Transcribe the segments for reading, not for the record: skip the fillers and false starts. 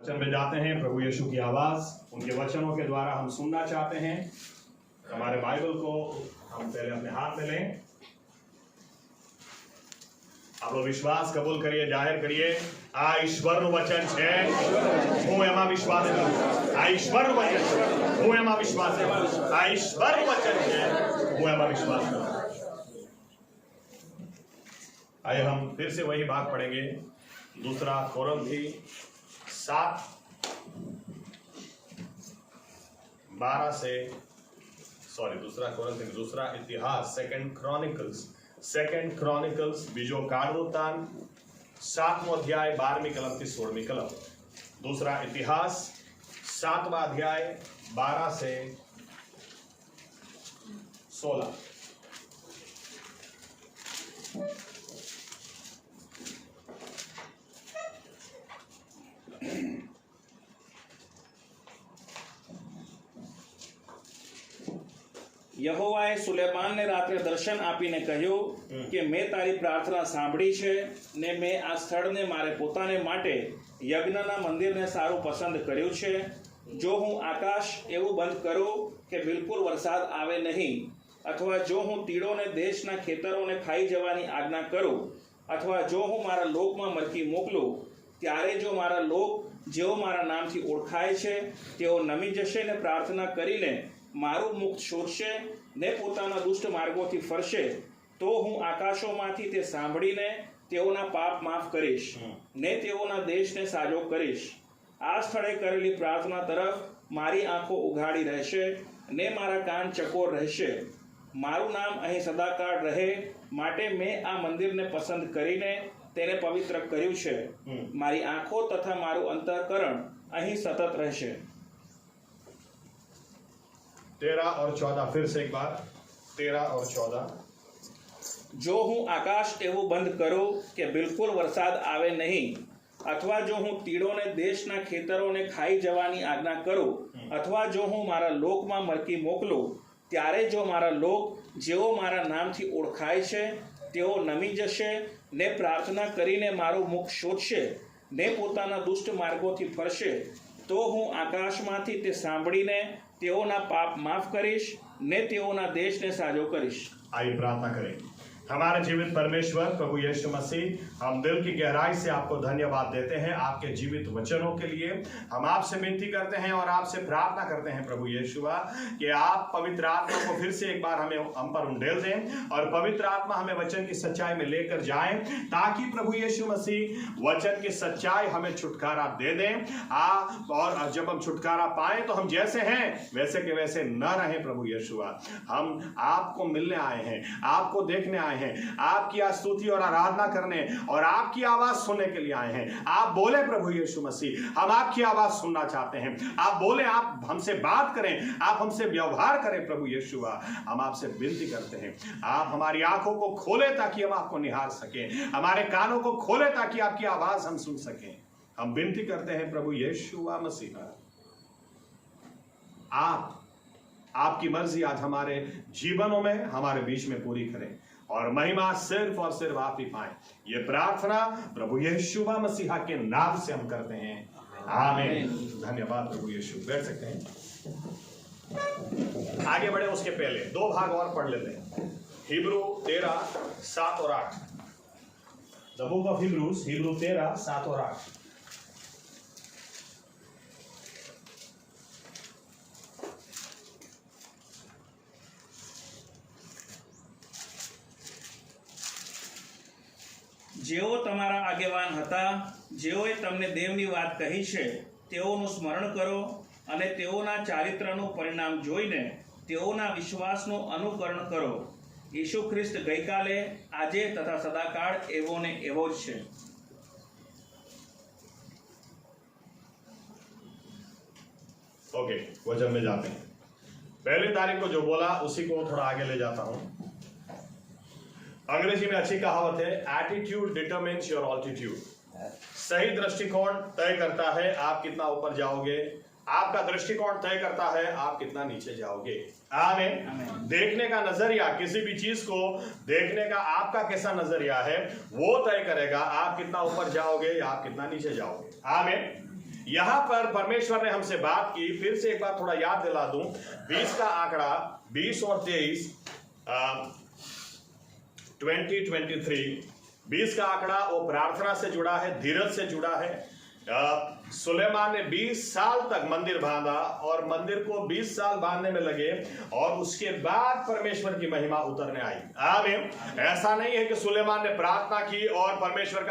वचन में जाते हैं। प्रभु यीशु की आवाज उनके वचनों के द्वारा हम सुनना चाहते हैं। हमारे बाइबल को हम पहले अपने हाथ में लें। आप लोग विश्वास कबूल करिए, जाहिर करिए। आ ईश्वर वचन है, હું એમાં વિશ્વાસ કરું। આ ઈશ્વર વચન છે, હું એમાં વિશ્વાસ કરું। આ ઈશ્વર વચન છે, હું એમાં વિશ્વાસ કરું। आइए हम फिर से वही बात पढ़ेंगे। दूसरा कोरिन्थी 7:12 से दूसरा कोरिन्थी दूसरा इतिहास सेकंड क्रॉनिकल्स बीजो काळवृत्तांत 7वां अध्याय 12वीं कलम की 16वीं कलम। दूसरा इतिहास 7वां अध्याय 12 से 16। યહોવાએ સુલેમાનને રાત્રે દર્શન આપીને કહ્યું કે મેં તારી પ્રાર્થના સાંભળી છે ને મેં આ સ્થળને મારે પોતાને માટે યજ્ઞના મંદિરને સારું પસંદ કર્યું છે। જો હું આકાશ એવું બંધ કરું કે બિલકુલ વરસાદ આવે નહીં, અથવા જો હું તીડોને દેશના ખેતરોને ખાઈ જવાની આજ્ઞા કરું, અથવા જો હું મારા લોકમાં મરકી મોકલું, ત્યારે જો મારા લોક જેઓ મારા નામથી ઓળખાય છે તેઓ નમી જશે ને પ્રાર્થના કરીને મારું મુખ છોડશે ને પોતાના દુષ્ટ માર્ગોથી ફરશે, તો હું આકાશોમાંથી તે સાંભળીને તેઓના પાપ માફ કરીશ ને તેઓના દેશને સાજો કરીશ। આ સ્થળે કરેલી પ્રાર્થના તરફ મારી આંખો ઉઘાડી રહેશે ને મારા કાન ચકોર રહેશે। મારું નામ અહીં સદાકાળ રહે માટે મેં આ મંદિરને પસંદ કરીને તેને પવિત્ર કર્યું છે। મારી આંખો તથા મારું અંતઃકરણ અહીં સતત રહેશે। 13 और 14 फिर से एक बार 13 और 14। જો હું આકાશ એવું બંધ કરું કે બિલકુલ વરસાદ આવે નહીં, અથવા જો હું તીડોને દેશના ખેતરોને ખાઈ જવાની આજ્ઞા કરું, અથવા જો હું મારા લોકમાં મરકી મોકલું, ત્યારે જો મારા લોક જેઓ મારા નામથી ઓળખાય છે તેઓ નમી જશે ને પ્રાર્થના કરીને મારું મુખ શોધશે ને પોતાના દુષ્ટ માર્ગોથી ફરશે, તો હું આકાશમાંથી તે સાંભળીને તેઓના પાપ માફ કરીશ ને તેઓના દેશને સાજો કરીશ। आइए प्रार्थना करें। हमारे जीवित परमेश्वर प्रभु यीशु मसीह, हम दिल की गहराई से आपको धन्यवाद देते हैं आपके जीवित वचनों के लिए। हम आपसे विनती करते हैं और आपसे प्रार्थना करते हैं प्रभु यीशुआ कि आप पवित्र आत्मा को फिर से एक बार हम पर उंडेल दें और पवित्र आत्मा हमें वचन की सच्चाई में लेकर जाएं, ताकि प्रभु यीशु मसीह वचन की सच्चाई हमें छुटकारा दे दें। और जब हम छुटकारा पाएं तो हम जैसे हैं वैसे के वैसे न रहें। प्रभु यीशुआ, हम आपको मिलने आए हैं, आपको देखने आए हैं, आपकी स्तुति और आराधना करने और आपकी आवाज सुनने के लिए आए हैं। आप बोले प्रभु यीशु मसीह, हम आपकी आवाज सुनना चाहते हैं। आप बोले, आप हमसे बात करें, आप हमसे व्यवहार करें। प्रभु यीशुआ, हम आपसे विनती करते हैं, आप हमारी आंखों को खोले ताकि हम आपको निहार सकें, हमारे कानों को खोले ताकि आपकी आवाज हम सुन सकें। हम विनती करते हैं प्रभु यीशुआ मसीह, आपकी मर्जी आज हमारे जीवनों में हमारे बीच में पूरी करें और महिमा सिर्फ और सिर्फ आप ही पाएं। ये प्रार्थना प्रभु यीशुआ मसीहा के नाम से हम करते हैं, आमीन। धन्यवाद प्रभु यीशु। बैठ सकते हैं। आगे बढ़े उसके पहले 2 भाग और पढ़ लेते हैं। हिब्रू 13:7 और 8। The book of Hebrews, Hebrew 13:7 और 8। જેઓ તમારા આગેવાન હતા, જેઓએ તમને દેવની વાત કહી છે, તેઓનું સ્મરણ કરો અને તેઓના ચારિત્રનું પરિણામ જોઈને તેઓના વિશ્વાસનું અનુકરણ કરો। ઈસુ ખ્રિસ્ત ગઈકાલે, આજે તથા સદાકાળ એવો ને એવો જ છે। ओके, वचन में जाते हैं। पहली तारीख को जो बोला उसी को थोड़ा आगे ले जाता हूं। अंग्रेजी में अच्छी कहावत है, एटीट्यूड डिटरमिन्स योर ऑल्टीट्यूड। सही दृष्टिकोण तय करता है आप कितना ऊपर जाओगे, आपका दृष्टिकोण तय करता है आप कितना नीचे जाओगे। आमीन। देखने का नजरिया, किसी भी चीज को देखने का आपका कैसा नजरिया है वो तय करेगा आप कितना ऊपर जाओगे या आप कितना नीचे जाओगे। आमीन। यहां पर परमेश्वर ने हमसे बात की। फिर से एक बार थोड़ा याद दिला दूं, 20 का आंकड़ा, 20 और 23, 2023, 20 का आंकड़ा वो प्रार्थना से जुड़ा है, धीरज से जुड़ा है। सुलेमान ने 20 साल तक मंदिर बांधा और मंदिर को 20 साल बांधने में लगे और उसके बाद परमेश्वर की महिमा उतरने आई। आमीन। ऐसा नहीं है कि सुलेमान ने प्रार्थना की और परमेश्वर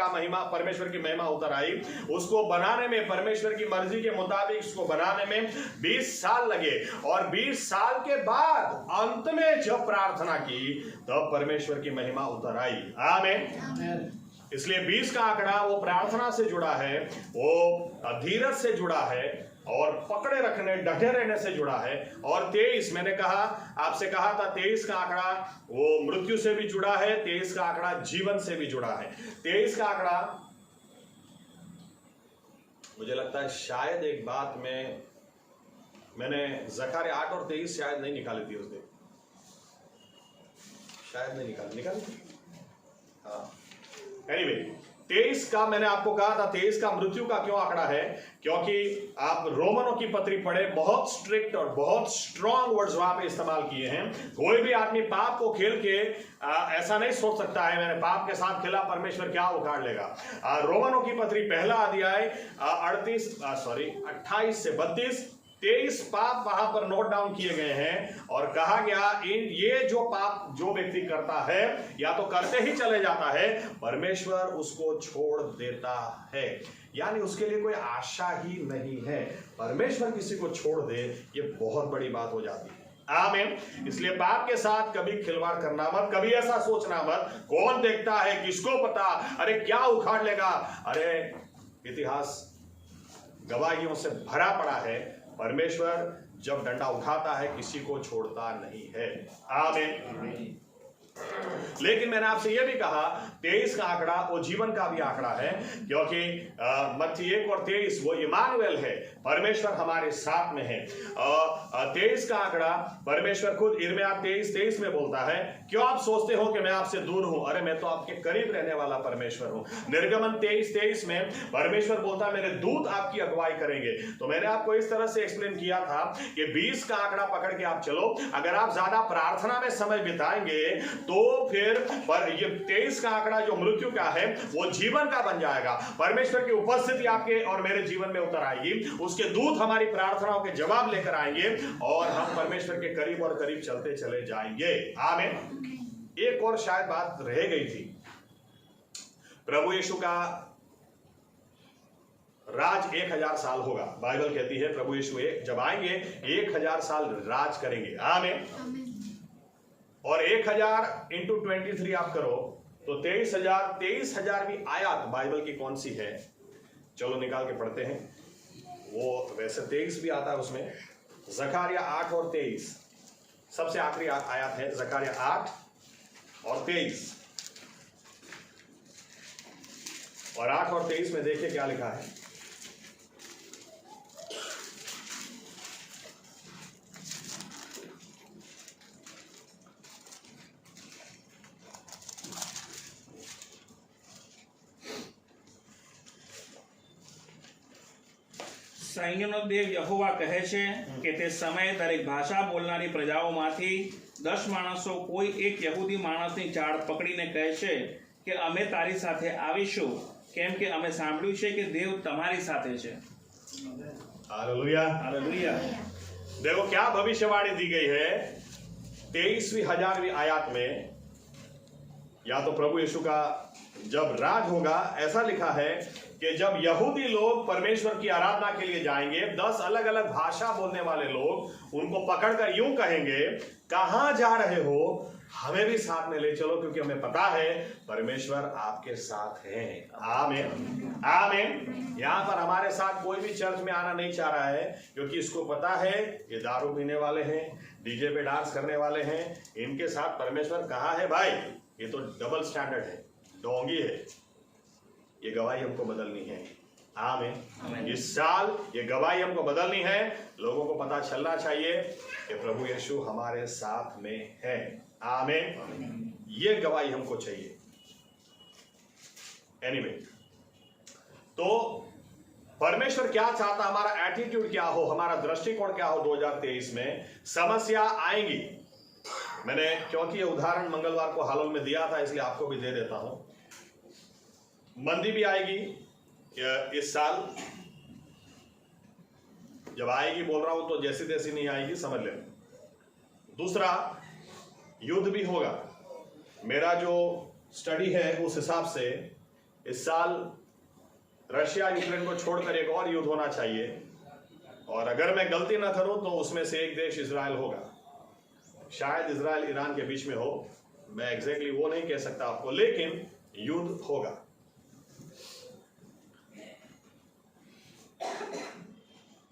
की महिमा उतर आई। उसको बनाने में, परमेश्वर की मर्जी के मुताबिक उसको बनाने में 20 साल लगे और 20 साल के बाद अंत में जब प्रार्थना की तब परमेश्वर की महिमा उतर आई। आमीन। इसलिए 20 का आंकड़ा वो प्रार्थना से जुड़ा है, वो धीरज से जुड़ा है और पकड़े रखने, डटे रहने से जुड़ा है। और 23, मैंने कहा, आपसे कहा था 23 का आंकड़ा वो मृत्यु से भी जुड़ा है, 23 का आंकड़ा जीवन से भी जुड़ा है। 23 का आंकड़ा, मुझे लगता है शायद एक बात में मैंने जकरिया 8 और 23 शायद नहीं निकाली थी उस दिन, शायद नहीं निकाली थी। हाँ, एनीवे 23 का मैंने आपको कहा था, 23 का मृत्यु का क्यों आंकड़ा है? क्योंकि आप रोमनों की पत्री पढ़े, बहुत स्ट्रिक्ट और बहुत स्ट्रॉन्ग वर्ड्स वहां पे इस्तेमाल किए हैं। कोई भी आदमी पाप को खेल के ऐसा नहीं सोच सकता है मैंने पाप के साथ खेला, परमेश्वर क्या उखाड़ लेगा। रोमनों की पत्री पहला अध्याय 28 से 32, 23 पाप वहां पर नोट डाउन किए गए हैं और कहा गया ये जो पाप जो व्यक्ति करता है या तो करते ही चले जाता है, परमेश्वर उसको छोड़ देता है, यानी उसके लिए कोई आशा ही नहीं है। परमेश्वर किसी को छोड़ दे, ये बहुत बड़ी बात हो जाती है। आमीन। इसलिए पाप के साथ कभी खिलवाड़ करना मत, कभी ऐसा सोचना मत, कौन देखता है, किसको पता, अरे क्या उखाड़ लेगा। अरे इतिहास गवाहियों से भरा पड़ा है। परमेश्वर जब डंडा उठाता है किसी को छोड़ता नहीं है। आमीन। लेकिन मैंने आपसे यह भी कहा 23 का आंकड़ा वो जीवन का भी आंकड़ा है, क्योंकि मत्ती 1 और 23 वो इमानुएल है, परमेश्वर हमारे साथ में है। 23 का आंकड़ा परमेश्वर खुद यिर्मयाह 23:23 में बोलता है, क्यों आप सोचते हो कि मैं आपसे दूर हूं, अरे मैं तो आपके करीब रहने वाला परमेश्वर हूं। निर्गमन 23:23 में परमेश्वर बोलता है मेरे दूत आपकी अगुवाई करेंगे। तो मैंने आपको इस तरह से एक्सप्लेन किया था कि 20 का आंकड़ा पकड़ के आप चलो। अगर आप ज्यादा प्रार्थना में समय बिताएंगे तो फिर ये 23 का आंकड़ा जो मृत्यु का है वो जीवन का बन जाएगा। परमेश्वर की उपस्थिति आपके और मेरे जीवन में उतर आएगी, उसके दूत हमारी प्रार्थनाओं के जवाब लेकर आएंगे और हम परमेश्वर के करीब और करीब चलते चले जाएंगे। आमीन। एक और शायद बात रह गई थी, प्रभु यीशु का राज 1000 साल होगा। बाइबल कहती है प्रभु यीशु जब आएंगे 1000 साल राज करेंगे। आमीन। और 1000 × 23 आप करो तो 23,000वीं आयत बाइबल की कौन सी है? चलो निकाल के पढ़ते हैं। वो वैसे 23 भी आता है उसमें। जकरिया 8 और 23 सबसे आखिरी आयत है, जकरिया 8 और 23। और 8 और 23 में देखिए क्या लिखा है। સૈન્યનો દેવ યહોવા કહે છે કે તે સમયે દરેક ભાષા બોલનારી પ્રજાઓમાંથી 10 માણસો કોઈ એક યહૂદી માણસની ચાળ પકડીને કહેશે કે અમે તારી સાથે આવીશું, કેમ કે અમે સાંભળ્યું છે કે દેવ તમારી સાથે છે। हालेलुया। हालेलुया। देखो क्या भविष्यवाणी दी गई है 23,000वीं आयत में। या तो प्रभु यीशु का जब राज होगा, ऐसा लिखा है कि जब यहूदी लोग परमेश्वर की आराधना के लिए जाएंगे, 10 अलग अलग भाषा बोलने वाले लोग उनको पकड़कर यूं कहेंगे, कहां जा रहे हो, हमें भी साथ में ले चलो, क्योंकि हमें पता है परमेश्वर आपके साथ है। आमीन। आमीन। यहां पर हमारे साथ कोई भी चर्च में आना नहीं चाह रहा है, क्योंकि इसको पता है ये दारू पीने वाले हैं, डीजे पे डांस करने वाले हैं, इनके साथ परमेश्वर कहाँ है भाई? ये तो डबल स्टैंडर्ड है, डोंगी है। ये गवाही हमको बदलनी है। आमीन। इस साल ये गवाही हमको बदलनी है। लोगों को पता चलना चाहिए कि प्रभु यीशु हमारे साथ में है। आमीन। ये गवाही हमको चाहिए। एनीवे, तो परमेश्वर क्या चाहता, हमारा एटीट्यूड क्या हो, हमारा दृष्टिकोण क्या हो 2023 में। समस्या आएंगी। मैंने क्योंकि ये उदाहरण मंगलवार को हाल में दिया था, इसलिए आपको भी दे देता हूं। मंदी भी आएगी इस साल। जब आएगी बोल रहा हूं तो जैसी तैसी नहीं आएगी, समझ लेना। दूसरा, युद्ध भी होगा। मेरा जो स्टडी है उस हिसाब से इस साल रशिया यूक्रेन को छोड़कर एक और युद्ध होना चाहिए, और अगर मैं गलती ना करूं तो उसमें से एक देश इजराइल होगा। शायद इजराइल ईरान के बीच में हो, मैं एग्जैक्टली वो नहीं कह सकता आपको, लेकिन युद्ध होगा।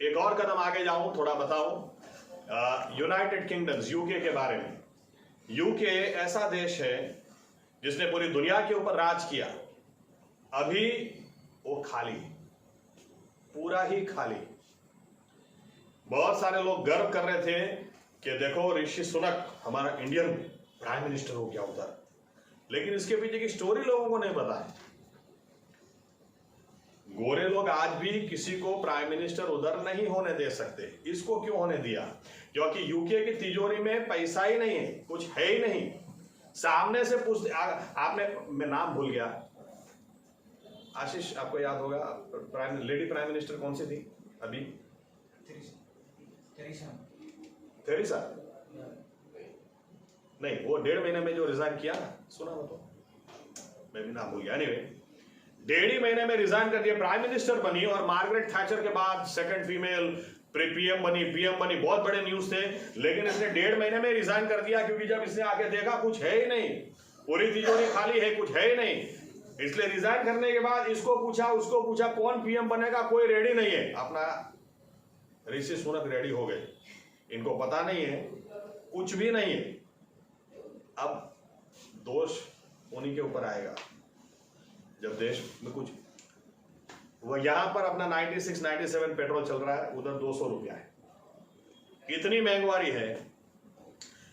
एक और कदम आगे जाऊं, थोड़ा बताऊं यूनाइटेड किंगडम्स, यूके के बारे में। यूके ऐसा देश है जिसने पूरी दुनिया के ऊपर राज किया। अभी वो खाली, पूरा ही खाली। बहुत सारे लोग गर्व कर रहे थे कि देखो ऋषि सुनक हमारा इंडियन प्राइम मिनिस्टर हो गया उधर, लेकिन इसके पीछे की स्टोरी लोगों को नहीं पता है। गोरे लोग आज भी किसी को प्राइम मिनिस्टर उधर नहीं होने दे सकते। इसको क्यों होने दिया? क्योंकि यूके की तिजोरी में पैसा ही नहीं है, कुछ है ही नहीं। सामने से पूछ, आपने, मैं नाम भूल गया, आशीष आपको याद होगा, लेडी प्राइम मिनिस्टर कौन सी थी अभी? थेरेसा नहीं, वो 1.5 महीने में जो रिजाइन किया, सुना हो तो, मैं भी नाम भूल गया। एनीवे, 1.5 महीने में रिजाइन कर दिया, प्राइम मिनिस्टर बनी, और मार्गरेट थैचर के बाद सेकंड फीमेल पीएम बनी। बहुत बड़े न्यूज थे, लेकिन इसने 1.5 महीने में रिजाइन कर दिया, क्योंकि जब इसने आके देखा कुछ है ही नहीं, पूरी तिजोरी खाली है, कुछ है ही नहीं। इसलिए रिजाइन करने के बाद इसको पूछा, उसको पूछा, कौन पीएम बनेगा, कोई रेडी नहीं है। अपना ऋषि सुनक रेडी हो गए, इनको पता नहीं है, कुछ भी नहीं है। अब दोष उन्हीं के ऊपर आएगा जब देश में कुछ, वो यहां पर अपना 96-97 पेट्रोल चल रहा है, उधर 200 रुपया है। इतनी महंगाई है।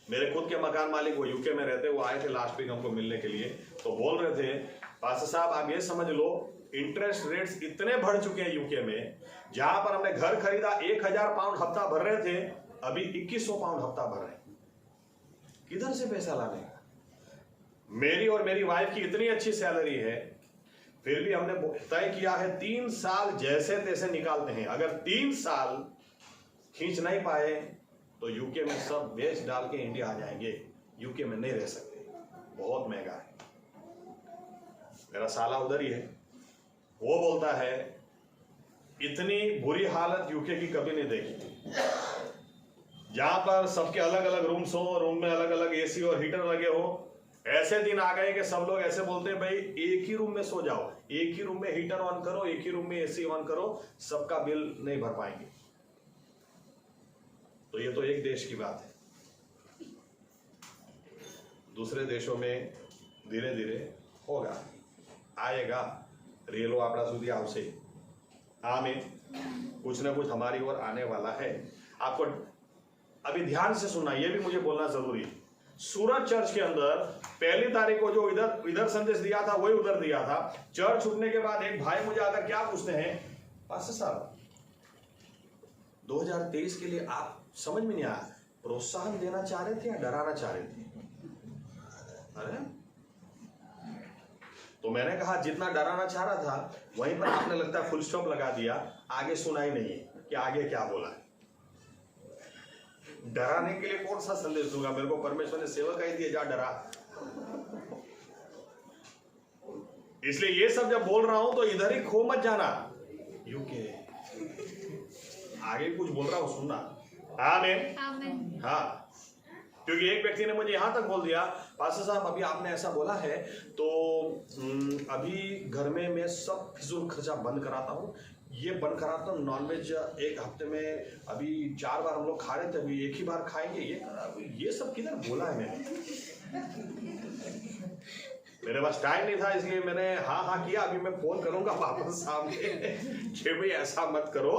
मेरे खुद के मकान मालिक, वो यूके में रहते, वो आए थे लास्ट वीक हमको मिलने के लिए, तो बोल रहे थे, पास्टर साहब आप ये समझ लो, इंटरेस्ट रेट्स इतने बढ़ चुके हैं यूके में। जहां पर हमने घर खरीदा 1000 पाउंड हफ्ता भर रहे थे, अभी 2100 पाउंड हफ्ता भर रहे हैं। किधर से पैसा लाने का? मेरी और मेरी वाइफ की इतनी अच्छी सैलरी है, फिर भी हमने तय किया है 3 साल जैसे तैसे निकालते हैं। अगर 3 साल खींच नहीं पाए तो यूके में सब बेच डाल के इंडिया आ जाएंगे। यूके में नहीं रह सकते, बहुत महंगा है। मेरा साला उधर ही है, वो बोलता है इतनी बुरी हालत यूके की कभी नहीं देखी थी। जहां पर सबके अलग अलग रूम्स हो, रूम में अलग अलग एसी और हीटर लगे हो। ऐसे दिन आ गए कि सब लोग ऐसे बोलते हैं, भाई एक ही रूम में सो जाओ, एक ही रूम में हीटर ऑन करो, एक ही रूम में एसी ऑन करो, सबका बिल नहीं भर पाएंगे। तो ये तो एक देश की बात है। दूसरे देशों में धीरे धीरे होगा, आएगा, रेलो आपड़ा सुधी आवशे। आमीन। कुछ ना कुछ हमारी ओर आने वाला है। आपको अभी ध्यान से सुनना, ये भी मुझे बोलना जरूरी है। सूरज चर्च के अंदर 1 तारीख को जो इधर संदेश दिया था, वही उधर दिया था। चर्च छूटने के बाद एक भाई मुझे आकर क्या पूछते हैं, पास्टर साहब 2023 के लिए आप, समझ में नहीं आया, प्रोत्साहन देना चाह रहे थे या डराना चाह रहे थे? अरे तो मैंने कहा जितना डराना चाह रहा था वहीं पर आपने लगता है फुल स्टॉप लगा दिया, आगे सुना ही नहीं कि आगे क्या बोला है। डराने के लिए कौन सा संदेश दूंगा? मेरे को परमेश्वर ने सेवक ही दिया, जा डरा। इसलिए ये सब जब बोल रहा हूं तो इधर ही खो मत जाना। यूके आगे कुछ बोल रहा हूं, सुनना। आमीन। हाँ, क्योंकि एक व्यक्ति ने मुझे यहां तक बोल दिया, पास्टर साहब अभी आपने ऐसा बोला है तो अभी घर में मैं सब फिजूल खर्चा बंद कराता हूँ, ये बंद कराता हूँ। नॉनवेज एक हफ्ते में अभी 4 बार हम लोग खा रहे थे, अभी एक ही बार खाएंगे। ये सब किधर बोला है मैंने? मेरे पास टाइम नहीं था, इसलिए मैंने हाँ किया। अभी मैं फोन करूंगा वापस सामने कि भाई ऐसा मत करो।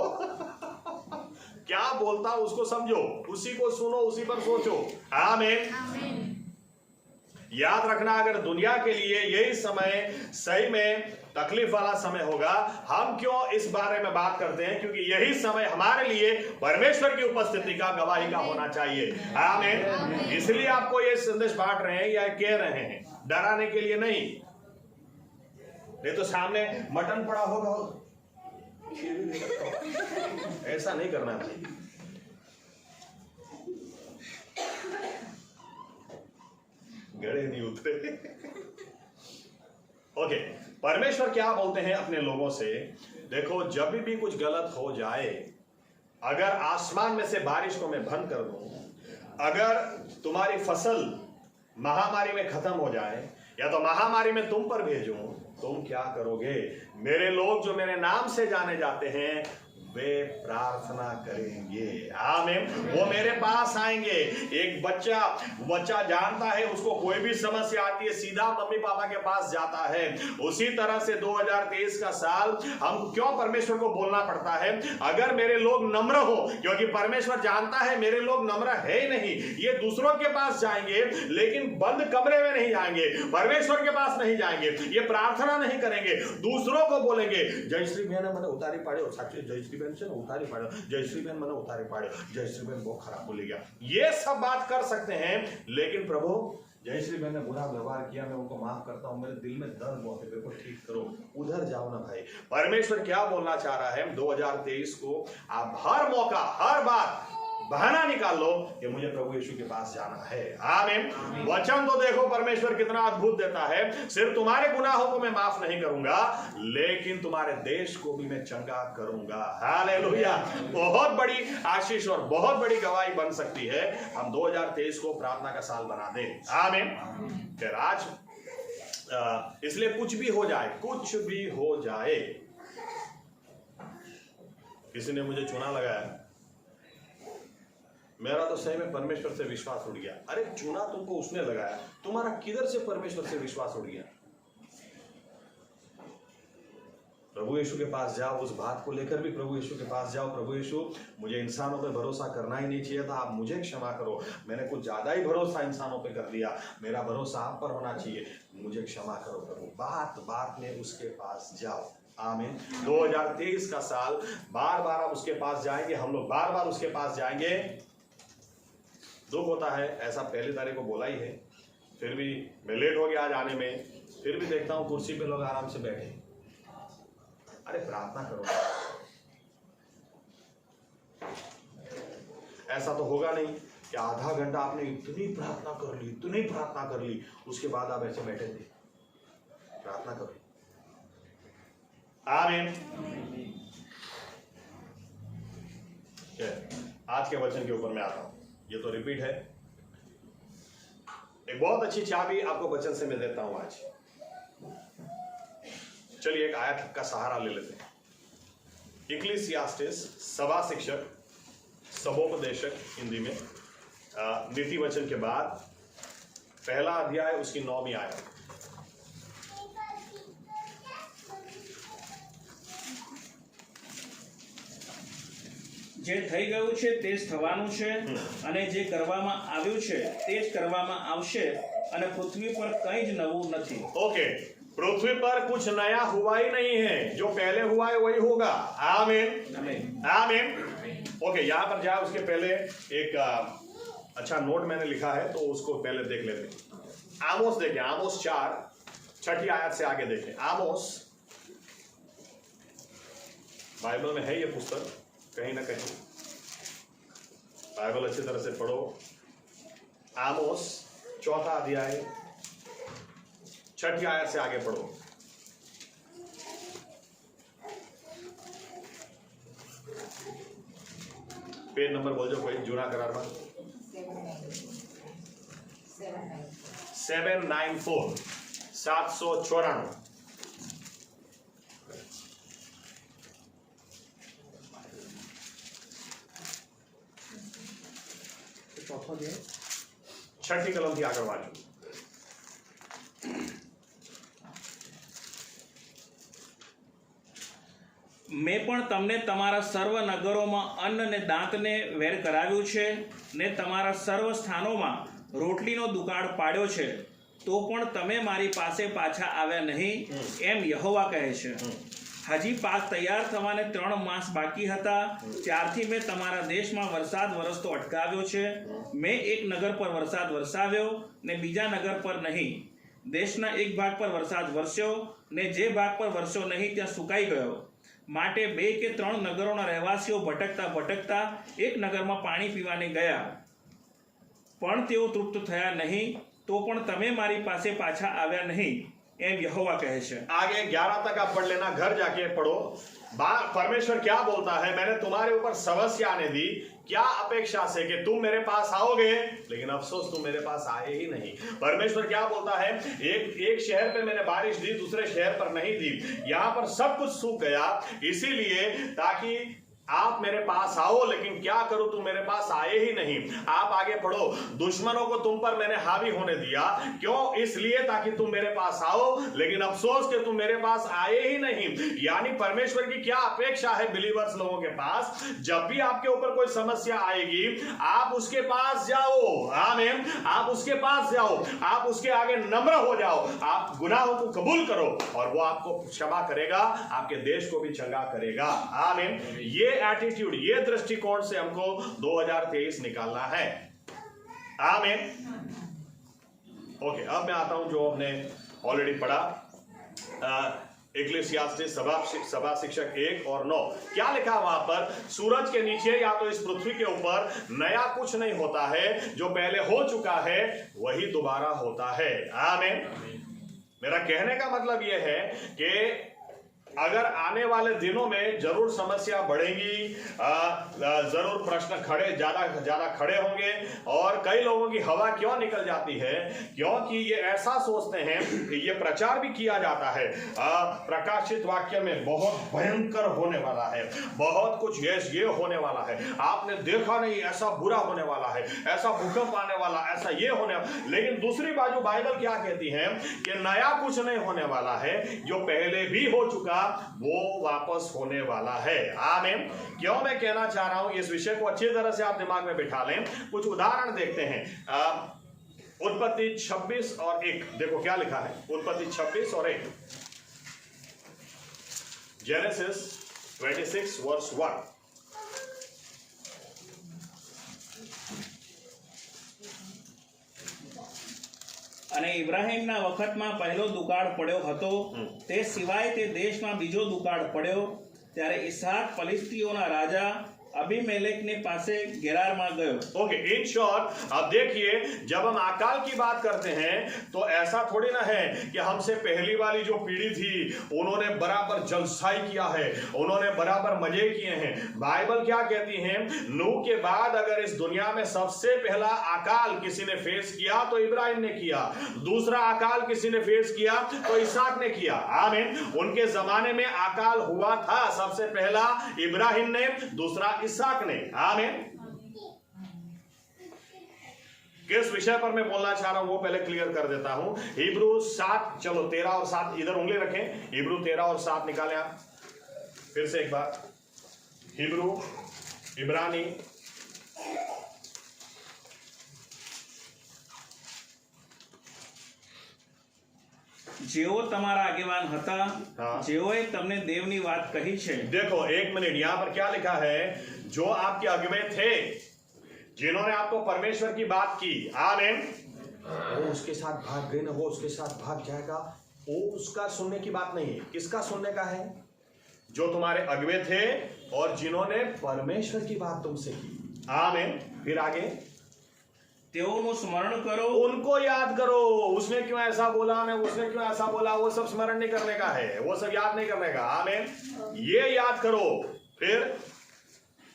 क्या बोलता उसको समझो, उसी को सुनो, उसी पर सोचो। आमीन। याद रखना, अगर दुनिया के लिए यही समय सही में तकलीफ वाला समय होगा, हम क्यों इस बारे में बात करते हैं? क्योंकि यही समय हमारे लिए परमेश्वर की उपस्थिति का, गवाही का होना चाहिए। आमीन। इसलिए आपको ये संदेश बांट रहे हैं या कह रहे हैं, डराने के लिए नहीं तो सामने मटन पड़ा होगा, ऐसा नहीं करना भाई। गड़े नहीं उतरे। ओके, परमेश्वर क्या बोलते हैं अपने लोगों से? देखो, जब भी कुछ गलत हो जाए, अगर आसमान में से बारिश को मैं बंद कर दूं, अगर तुम्हारी फसल महामारी में खत्म हो जाए, या तो महामारी में तुम पर भेजूं, तुम क्या करोगे? मेरे लोग जो मेरे नाम से जाने जाते हैं वे प्रार्थना करेंगे। आमीन। वो मेरे पास आएंगे। एक बच्चा जानता है, उसको कोई भी समस्या आती है, सीधा मम्मी पापा के पास जाता है। उसी तरह से 2023 का साल हम क्यों परमेश्वर को बोलना पड़ता है? अगर मेरे लोग नम्र हो, क्योंकि परमेश्वर जानता है मेरे लोग नम्र है ही नहीं, ये दूसरों के पास जाएंगे, लेकिन बंद कमरे में नहीं जाएंगे, परमेश्वर के पास नहीं जाएंगे, ये प्रार्थना नहीं करेंगे, दूसरों को बोलेंगे, जयश्री बहन मैंने उतारी पाड़े, साक्षी जयश्री उतारी पाड़ो, जयश्री बहन मैंने उतारी पाड़े, जयश्री बहन बहुत खराब बोली गया, ये सब बात कर सकते हैं, लेकिन प्रभु जयश्री बहन ने बुरा व्यवहार किया, मैं उनको माफ करता हूं, मेरे दिल में दर्द बहुत है, मेरे को ठीक करो, उधर जाओ ना भाई। परमेश्वर क्या बोलना चाह रहा है? 2023 को आप हर मौका, हर बात बहाना निकाल लो कि मुझे प्रभु यीशु के पास जाना है। आमीन। वचन तो देखो परमेश्वर कितना अद्भुत देता है, सिर्फ तुम्हारे गुनाहों को मैं माफ नहीं करूंगा, लेकिन तुम्हारे देश को भी मैं चंगा करूंगा। हालेलुया। बहुत बड़ी आशीष और बहुत बड़ी गवाही बन सकती है। हम 2023 को प्रार्थना का साल बना दें। आमीन। फिर आज इसलिए कुछ भी हो जाए, कुछ भी हो जाए, किसी ने मुझे चुना लगाया, मेरा तो सही में परमेश्वर से विश्वास उड़ गया। अरे चुना तुमको उसने लगाया, तुम्हारा किधर से परमेश्वर से विश्वास उड़ गया? प्रभु यीशु के पास जाओ, उस बात को लेकर भी प्रभु यीशु के पास जाओ, प्रभु यीशु मुझे इंसानों पर भरोसा करना ही नहीं चाहिए था, आप मुझे क्षमा करो, मैंने कुछ ज्यादा ही भरोसा इंसानों पे कर दिया, मेरा भरोसा आप पर होना चाहिए, मुझे क्षमा करो प्रभु। बात बात में उसके पास जाओ। आमीन। 2023 का साल बार बार आप उसके पास जाएंगे, हम लोग बार बार उसके पास जाएंगे। दुख होता है, ऐसा पहली तारीख को बोला ही है, फिर भी मैं लेट हो गया आज आने में, फिर भी देखता हूं कुर्सी पे लोग आराम से बैठे। अरे प्रार्थना करो, ऐसा तो होगा नहीं कि आधा घंटा आपने इतनी प्रार्थना कर ली, इतनी प्रार्थना कर ली, उसके बाद आप ऐसे बैठे थे। प्रार्थना करो। आमीन। आज के वचन के ऊपर मैं आता हूं, ये तो रिपीट है। एक बहुत अच्छी चाबी आपको वचन से मैं देता हूं आज। चलिए एक आयत का सहारा ले लेते हैं। इक्लेसियास्टिस, सभा शिक्षक, सभोपदेशक हिंदी में, नीति वचन के बाद पहला अध्याय, उसकी 9वीं आयत। જે થઈ ગયું છે તે જ થવાનું છે, અને જે કરવામાં આવ્યું છે તે જ કરવામાં આવશે, અને પૃથ્વી પર કંઈ જ નવું નથી। ओके, पृथ्वी पर कुछ नया हुआ ही नहीं है, जो पहले हुआ है वही होगा। आमीन। आमीन। ओके, यहां पर जाए उसके पहले एक अच्छा नोट मैंने लिखा है, तो उसको पहले देख लेते हैं। आमोस देखें, आमोस 4 छठी आयत से आगे देखें। आमोस, बाइबल में है ये पुस्तक, कहीं ना कहीं बाइबल अच्छी तरह से पढ़ो। आमोस 4 अध्याय 6 आयत से आगे पढ़ो। पेज नंबर बोल जो कोई जूना करार में 794 794। छठी कलम की आगे वाली। મેં પણ તમને તમારા સર્વ નગરોમાં અન્ન ને દાંતને વેર કરાવ્યું છે, ને તમારા સર્વ સ્થાનોમાં રોટલીનો દુકાળ પાડ્યો છે, તો પણ તમે મારી પાસે પાછા આવ્યા નહીં, એમ યહોવા કહે છે. હજી પાક તૈયાર થવાને 3 માસ બાકી હતા ત્યારથી મેં તમારા દેશમાં વરસાદ વરસતો અટકાવ્યો છે. મેં એક નગર પર વરસાદ વરસાવ્યો ને બીજા નગર પર નહીં. દેશના એક ભાગ પર વરસાદ વરસ્યો ને જે ભાગ પર વરસ્યો નહીં ત્યાં સુકાઈ ગયો. માટે 2 કે 3 નગરોના રહેવાસીઓ ભટકતા ભટકતા એક નગરમાં પાણી પીવાને ગયા, પણ તેઓ તૃપ્ત થયા નહીં. તો પણ તમે મારી પાસે પાછા આવ્યા નહીં, एम यहोवा कहे छे. आगे 11 तक आप पढ़ लेना, घर जाके पढ़ो. परमेश्वर क्या बोलता है, मैंने तुम्हारे ऊपर समस्या आने दी, क्या अपेक्षा से कि तुम मेरे पास आओगे, लेकिन अफसोस तुम मेरे पास आए ही नहीं. परमेश्वर क्या बोलता है, एक शहर पे मैंने बारिश दी, दूसरे शहर पर नहीं दी. यहां पर सब कुछ सूख गया, इसीलिए ताकि आप मेरे पास आओ, लेकिन क्या करूं, तुम मेरे पास आए ही नहीं. आप आगे पढ़ो. दुश्मनों को तुम पर मैंने हावी होने दिया, क्यों, इसलिए ताकि तुम मेरे पास आओ, लेकिन अफसोस कि तुम मेरे पास आए ही नहीं. यानी परमेश्वर की क्या अपेक्षा है बिलीवर्स लोगों के पास, जब भी आपके ऊपर कोई समस्या आएगी आप उसके पास जाओ. आमीन. आप उसके पास जाओ, आप उसके आगे नम्र हो जाओ, आप गुनाहों को कबूल करो और वो आपको क्षमा करेगा, आपके देश को भी चंगा करेगा. आमीन. ये एटीट्यूड, ये दृष्टिकोण से हमको 2023 निकालना है. आमीन. ओके, अब मैं आता हूं जो हमने ऑलरेडी पढ़ा, इक्लेसियास्टिस सभा शिक्षक 1 और 9. क्या लिखा वहां पर, सूरज के नीचे या तो इस पृथ्वी के ऊपर नया कुछ नहीं होता है, जो पहले हो चुका है वही दोबारा होता है. आमीन. मेरा कहने का मतलब यह है कि अगर आने वाले दिनों में जरूर समस्या बढ़ेगी, जरूर प्रश्न ज्यादा खड़े होंगे, और कई लोगों की हवा क्यों निकल जाती है, क्योंकि ये ऐसा सोचते हैं कि ये प्रचार भी किया जाता है प्रकाशित वाक्य में बहुत भयंकर होने वाला है, बहुत कुछ ये होने वाला है, आपने देखा नहीं ऐसा बुरा होने वाला है, ऐसा भूकंप आने वाला, ऐसा ये होने वाला. लेकिन दूसरी बाजू बाइबल क्या कहती है कि नया कुछ नहीं होने वाला है, जो पहले भी हो चुका वो वापस होने वाला है. आमीन. क्यों मैं कहना चाह रहा हूं, इस विषय को अच्छी तरह से आप दिमाग में बिठा लें. कुछ उदाहरण देखते हैं. उत्पत्ति 26 और 1 देखो क्या लिखा है. उत्पत्ति 26 और 1, जेनेसिस 26 वर्स 1. અને ઇબ્રાહીમના વખતમાં પહેલો દુકાળ પડ્યો હતો, તે સિવાય તે દેશમાં બીજો દુકાળ પડ્યો. ત્યારે ઇસહાક ફલિસ્તીઓના રાજા अबीमेलेक ने पासे गेरार में गयो. ओके, इन शॉर्ट अब देखिए, जब हम अकाल की बात करते हैं तो ऐसा थोड़ी ना है कि हमसे पहली वाली जो पीढ़ी थी उन्होंने बराबर जलसाई किया है, उन्होंने बराबर मजे किए हैं. बाइबल क्या कहती है, नूह के बाद अगर इस दुनिया में सबसे पहला अकाल किसी ने फेस किया तो इब्राहिम ने किया, दूसरा अकाल किसी ने फेस किया तो इसहाक ने किया. आमीन. उनके जमाने में अकाल हुआ था, सबसे पहला इब्राहिम ने, दूसरा इसहाक ने. आमीन. किस विषय पर मैं बोलना चाह रहा हूं वो पहले क्लियर कर देता हूं. हिब्रू 7, चलो 13 और 7 इधर उंगली रखें. हिब्रू 13 और 7 निकालें आप फिर से एक बार. हिब्रू, इब्रानी, જેઓ તમારા આગેવાન હતા, જેઓએ તમને દેવની વાત કહી છે. देखो एक मिनट, यहां पर क्या लिखा है, जो आपके अगुवे थे, जिन्होंने आपको परमेश्वर की बात की. आमीन. वो उसके साथ भाग गए ना, वो उसके साथ भाग जाएगा, वो उसका सुनने की बात नहीं है. किसका सुनने का है, जो तुम्हारे अगुवे थे और जिन्होंने परमेश्वर की बात तुमसे की. आमीन. फिर आगे, तेओनु स्मरण करो, उनको याद करो. उसने क्यों ऐसा बोला, उसने क्यों ऐसा बोला, वो सब स्मरण नहीं करने का है, वो सब याद नहीं करने का. आमीन. ये याद करो. फिर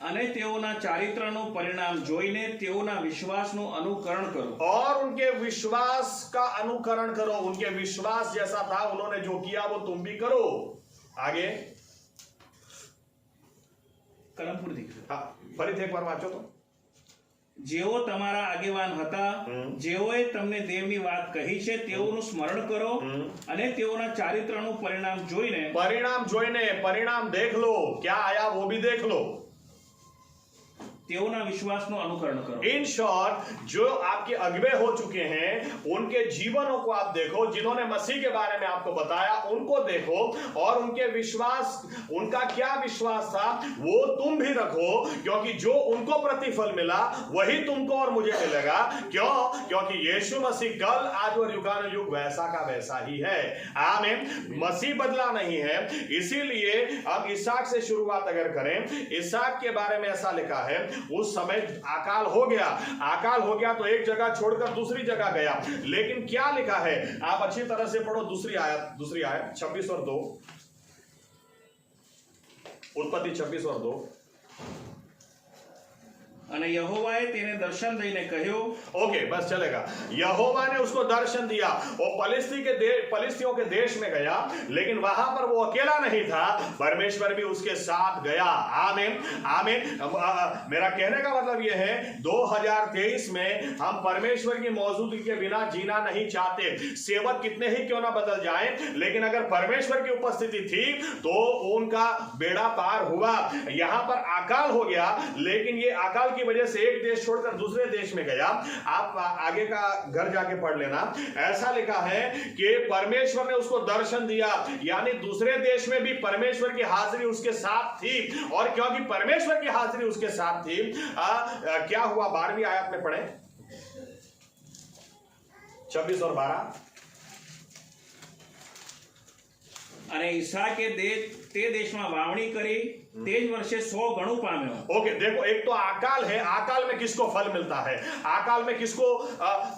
અને તેઓના ચારિત્રનું પરિણામ જોઈને તેઓના વિશ્વાસનું અનુકરણ કરો. और उनके विश्वास का अनुकरण करो. उनके विश्वास जैसा था, उन्होंने जो किया वो तुम भी करो. आगे કલમપુર દીકરો. हाँ, फरीથી एक बार वांचो तो. જેઓ તમારા આગેવાન હતા, જેઓએ તમને દેવની વાત કહી છે, તેઓનું સ્મરણ કરો અને તેઓના ચારિત્રનું પરિણામ જોઈને, परिणाम देख लो, क्या आया वो भी देख लो. તેઓના વિશ્વાસનું અનુકરણ કરો. इन शॉर्ट, जो आपके अगुवे हो चुके हैं उनके जीवनों को आप देखो, जिन्होंने मसीह के बारे में आपको बताया उनको देखो, और उनके विश्वास, उनका क्या विश्वास था वो तुम भी रखो, क्योंकि जो उनको प्रतिफल मिला वही तुमको और मुझे मिलेगा. क्यों? क्योंकि यीशु मसीह कल, आज और युगानुयुग वैसा का वैसा ही है. आमीन. मसीह बदला नहीं है. इसीलिए अब इसहाक से शुरुआत अगर करें, इसहाक के बारे में ऐसा लिखा है, उस समय अकाल हो गया. अकाल हो गया तो एक जगह छोड़कर दूसरी जगह गया. लेकिन क्या लिखा है, आप अच्छी तरह से पढ़ो. दूसरी आयत 26 और 2, उत्पत्ति 26 और 2. અને યહોવાએ તેને દર્શન દઈને કહ્યું. ओके, बस चलेगा. यहोवा ने उसको दर्शन दिया. वो पलिस्तियों के देश में गया, लेकिन वहां पर वो अकेला नहीं था, परमेश्वर भी उसके साथ गया. आमीन. आमीन. मेरा कहने का मतलब यह है, 2023 में हम परमेश्वर की मौजूदगी के बिना जीना नहीं चाहते. सेवक कितने ही क्यों ना बदल जाएं, लेकिन अगर परमेश्वर की उपस्थिति थी तो उनका बेड़ा पार हुआ. यहां पर अकाल हो गया, लेकिन ये अकाल की वजह से एक देश छोड़कर दूसरे देश में गया. आप आगे का घर जाके पढ़ लेना. ऐसा लिखा है कि परमेश्वर ने उसको दर्शन दिया, यानी दूसरे देश में भी परमेश्वर की हाजिरी उसके साथ थी. और क्योंकि परमेश्वर की हाजिरी उसके साथ थी, क्या हुआ, 12वीं आयत में पढ़े, 26 और 12. અને ઈસાકે તે દેશમાં વાવણી કરી, તે જ વર્ષે 100 ગણું પામ્યો. ओके, देखो, एक तो अकाल है. अकाल में किसको फल मिलता है? अकाल में किसको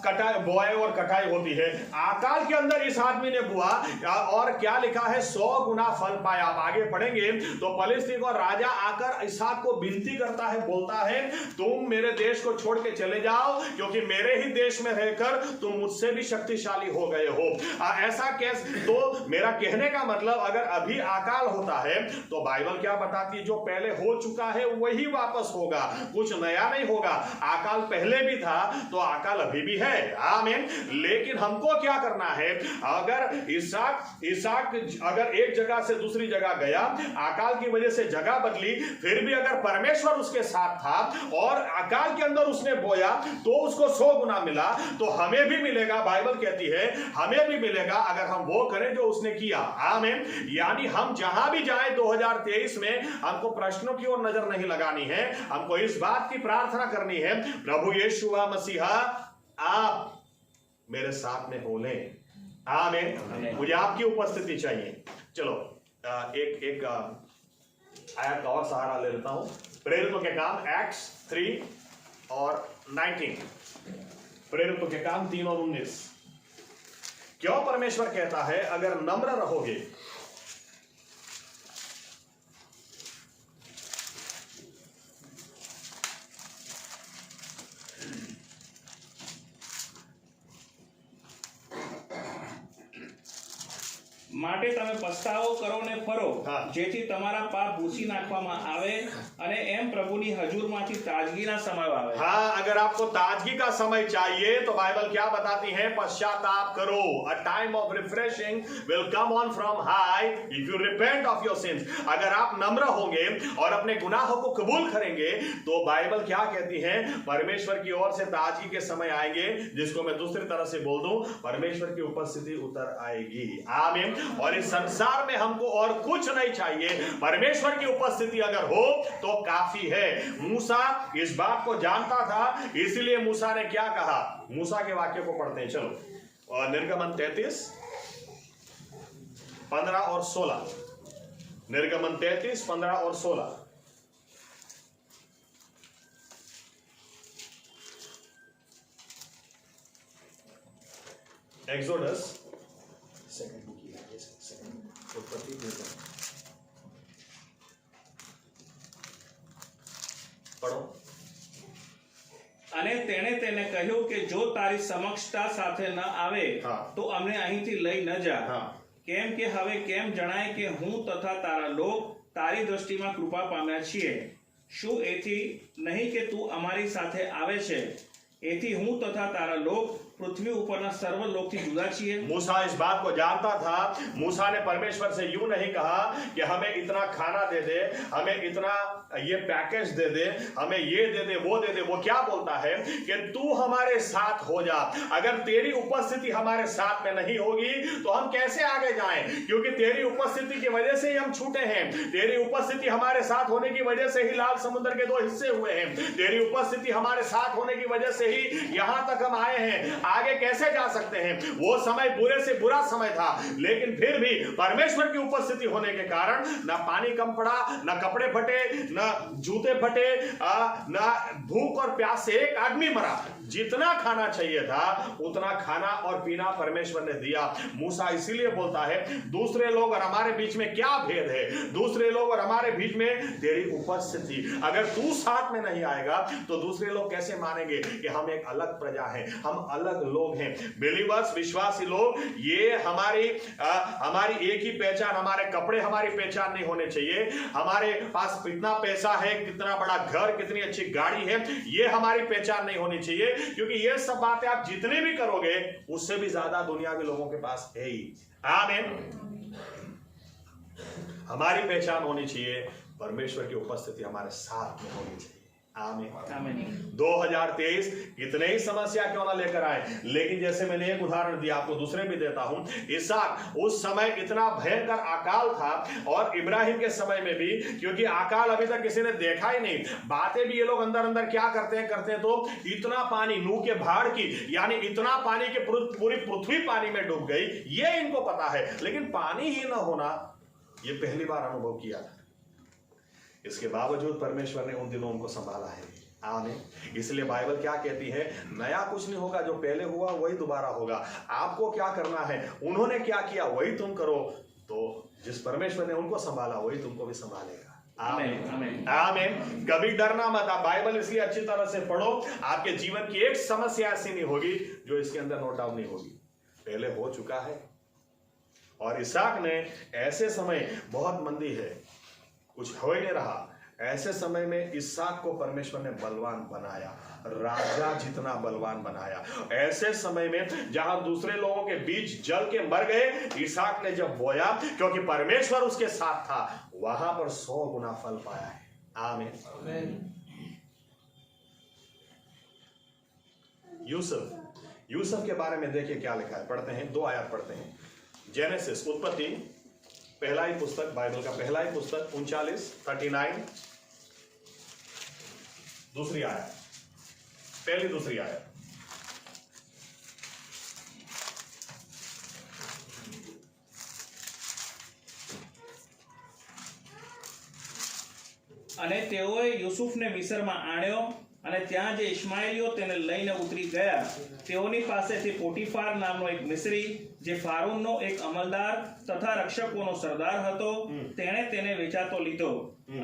कटाई, बुआई और कटाई होती है? अकाल के अंदर इस आदमी ने बुआ, और क्या लिखा है, 100 गुना फल पाया. आप आगे पढ़ेंगे तो पलिस्ती को राजा आकर इसहाक को विनती करता है, बोलता है, तुम मेरे देश को छोड़ के चले जाओ, क्योंकि मेरे ही देश में रहकर तुम मुझसे भी शक्तिशाली हो गए हो. ऐसा कैसे? तो मेरा कहने का मतलब, अगर अभी अकाल होता है तो बाइबल क्या बताती है, जो पहले हो चुका है वही वापस होगा, कुछ नया नहीं होगा. अकाल पहले भी था तो अकाल अभी भी है. आमीन. लेकिन हमको क्या करना है, अगर इसहाक अगर एक जगह से दूसरी जगह गया, अकाल की वजह से जगह बदली, फिर भी अगर परमेश्वर उसके साथ था और अकाल के अंदर उसने बोया तो उसको 100 गुना मिला, तो हमें भी मिलेगा. बाइबल कहती है हमें भी मिलेगा अगर हम वो करें जो उसने किया. आमीन. यानी हम जहां भी जाएं 2023 में, हमको प्रश्नों की ओर नजर नहीं लगानी है. हमको इस बात की प्रार्थना करनी है, प्रभु यीशु मसीहा आप मेरे साथ में हो लें. आमीन. मुझे आपकी उपस्थिति चाहिए. चलो एक आयत का और सहारा ले लेता हूं. प्रेरितों के काम एक्ट्स 3 और 19. प्रेरितों के काम 3 और 19. क्यों परमेश्वर कहता है, अगर नम्र रहोगे, માટે તમે પસ્તાવો કરો ને ફરો, હા. જેથી તમારા પાપ ભૂંસી નાખવામાં આવે અને એમ પ્રભુની હજૂરમાંથી તાજગીના સમય આવે. हाँ, अगर आपको ताजगी का समय चाहिए तो बाइबल क्या बताती है, पश्चाताप करो. A time of refreshing will come on from high if you repent of your sins. अगर आप नम्र होंगे और अपने गुनाहों को कबूल करेंगे तो बाइबल क्या कहती है, परमेश्वर की ओर से ताजगी के समय आएंगे, जिसको मैं दूसरी तरह से बोल दूं, परमेश्वर की उपस्थिति उतर आएगी. आमीन. और इस संसार में हमको और कुछ नहीं चाहिए, परमेश्वर की उपस्थिति अगर हो तो काफी है. मूसा इस बात को जानता था, इसलिए मूसा ने क्या कहा, मूसा के वाक्य को पढ़ते हैं. चलो, और निर्गमन 33 15 और 16. निर्गमन 33 15 और 16. एक्सोडस सेकंड बुक की है, सेकंड उत्पत्ति पढ़ो. અને તેણે તેને કહ્યું કે જો તારી સમક્ષતા સાથે ન આવે હા. તો અમને અહીંથી લઈ ન જા. હા. કેમ કે હવે કેમ જણાય કે હું તથા તારા લોક તારી દ્રષ્ટિમાં કૃપા પામ્યા છીએ. શું એથી નહીં કે તું અમારી સાથે આવે છે, એથી હું તથા તારા લોક પૃથ્વી ઉપરના સર્વ લોકથી જુદા છીએ? मूसा इस बात को जानता था। मूसा ने परमेश्वर से यूं नहीं कहा कि हमें इतना खाना दे दे, हमें इतना ये पैकेज दे दे, हमें ये दे दे, वो दे दे। वो क्या बोलता है कि तू हमारे साथ हो जा। अगर तेरी उपस्थिति हमारे साथ में नहीं होगी तो हम कैसे आगे जाएं? क्योंकि तेरी उपस्थिति की वजह से ही हम छूटे हैं। तेरी उपस्थिति हमारे साथ होने की वजह से ही लाल समुद्र के 2 हिस्से हुए हैं। तेरी उपस्थिति हमारे साथ होने की वजह से ही यहां तक हम आए हैं। आगे कैसे जा सकते हैं? वो समय बुरे से बुरा समय था, लेकिन फिर भी परमेश्वर की उपस्थिति होने के कारण ना पानी कम पड़ा, ना कपड़े फटे, ना जूते फटे, ना भूख और प्यास से एक आदमी मरा। जितना खाना चाहिए था उतना खाना और पीना परमेश्वर ने दिया। मूसा इसीलिए बोलता है दूसरे लोग और हमारे बीच में क्या भेद है? दूसरे लोग और हमारे बीच में तेरी उपस्थिति। अगर तू साथ में नहीं आएगा तो दूसरे लोग कैसे मानेंगे कि हम एक अलग प्रजा हैं, हम अलग लोग हैं। बिलीवर्स, विश्वासी लोग, ये हमारी एक ही पहचान, हमारे कपड़े हमारी पहचान नहीं होने चाहिए, हमारे पास कितना पैसा है, कितना बड़ा घर, कितनी अच्छी गाड़ी है, ये हमारी पहचान नहीं होनी चाहिए। क्योंकि ये सब बातें आप जितने भी करोगे उससे भी ज्यादा दुनिया के लोगों के पास है ही। आमीन। हमारी पहचान होनी चाहिए, परमेश्वर की उपस्थिति हमारे साथ में होनी चाहिए। आमीन। 2023 कितने ही समस्या क्यों ना लेकर आए, लेकिन जैसे मैंने एक उदाहरण दिया, आपको दूसरे भी देता हूं। इसहाक, उस समय इतना भयंकर अकाल था, और इब्राहिम के समय में भी, क्योंकि अकाल अभी तक किसी ने देखा ही नहीं। बातें भी ये लोग अंदर अंदर क्या करते हैं तो इतना पानी, नूह के भाड़ की, यानी इतना पानी के पूरी पृथ्वी पानी में डूब गई, ये इनको पता है। लेकिन पानी ही ना होना ये पहली बार अनुभव किया था। इसके बावजूद परमेश्वर ने उन दिनों उनको संभाला है। आमीन। इसलिए बाइबल क्या कहती है? नया कुछ नहीं होगा, जो पहले हुआ वही दोबारा होगा। आपको क्या करना है? उन्होंने क्या किया वही तुम करो, तो जिस परमेश्वर ने उनको संभाला वही तुमको भी संभालेगा। आमीन। आमीन। कभी डरना मत। आप बाइबल इसलिए अच्छी तरह से पढ़ो, आपके जीवन की एक समस्या ऐसी नहीं होगी जो इसके अंदर नोट डाउन नहीं होगी, पहले हो चुका है। और इसहाक ने ऐसे समय, बहुत मंदी है, कुछ हो ही नहीं रहा, ऐसे समय में इसहाक को परमेश्वर ने बलवान बनाया, राजा जितना बलवान बनाया। ऐसे समय में जहां दूसरे लोगों के बीच जल के मर गए, इसहाक ने जब बोया, क्योंकि परमेश्वर उसके साथ था, वहां पर 100 गुना फल पाया है। आमीन। यूसुफ के बारे में देखिए क्या लिखा है, पढ़ते हैं, 2 आयत पढ़ते हैं। जेनेसिस, उत्पत्ति, पहला ही पुस्तक, बाइबल का पहला ही पुस्तक, 39 दूसरी आयत, पहली दूसरी आयत। અને તેઓએ યુસુફને મિસ્રમાં આણ્યો, અને ત્યાં જે ઇશ્માએલીઓ તેને લઈને ઉતરી ગયા, તેઓની પાસેથી પોટીફાર નામનો એક મિસ્રી, જે ફારૂનનો એક અમલદાર તથા રક્ષકોનો સરદાર હતો, તેણે તેને વેચાતો લીધો,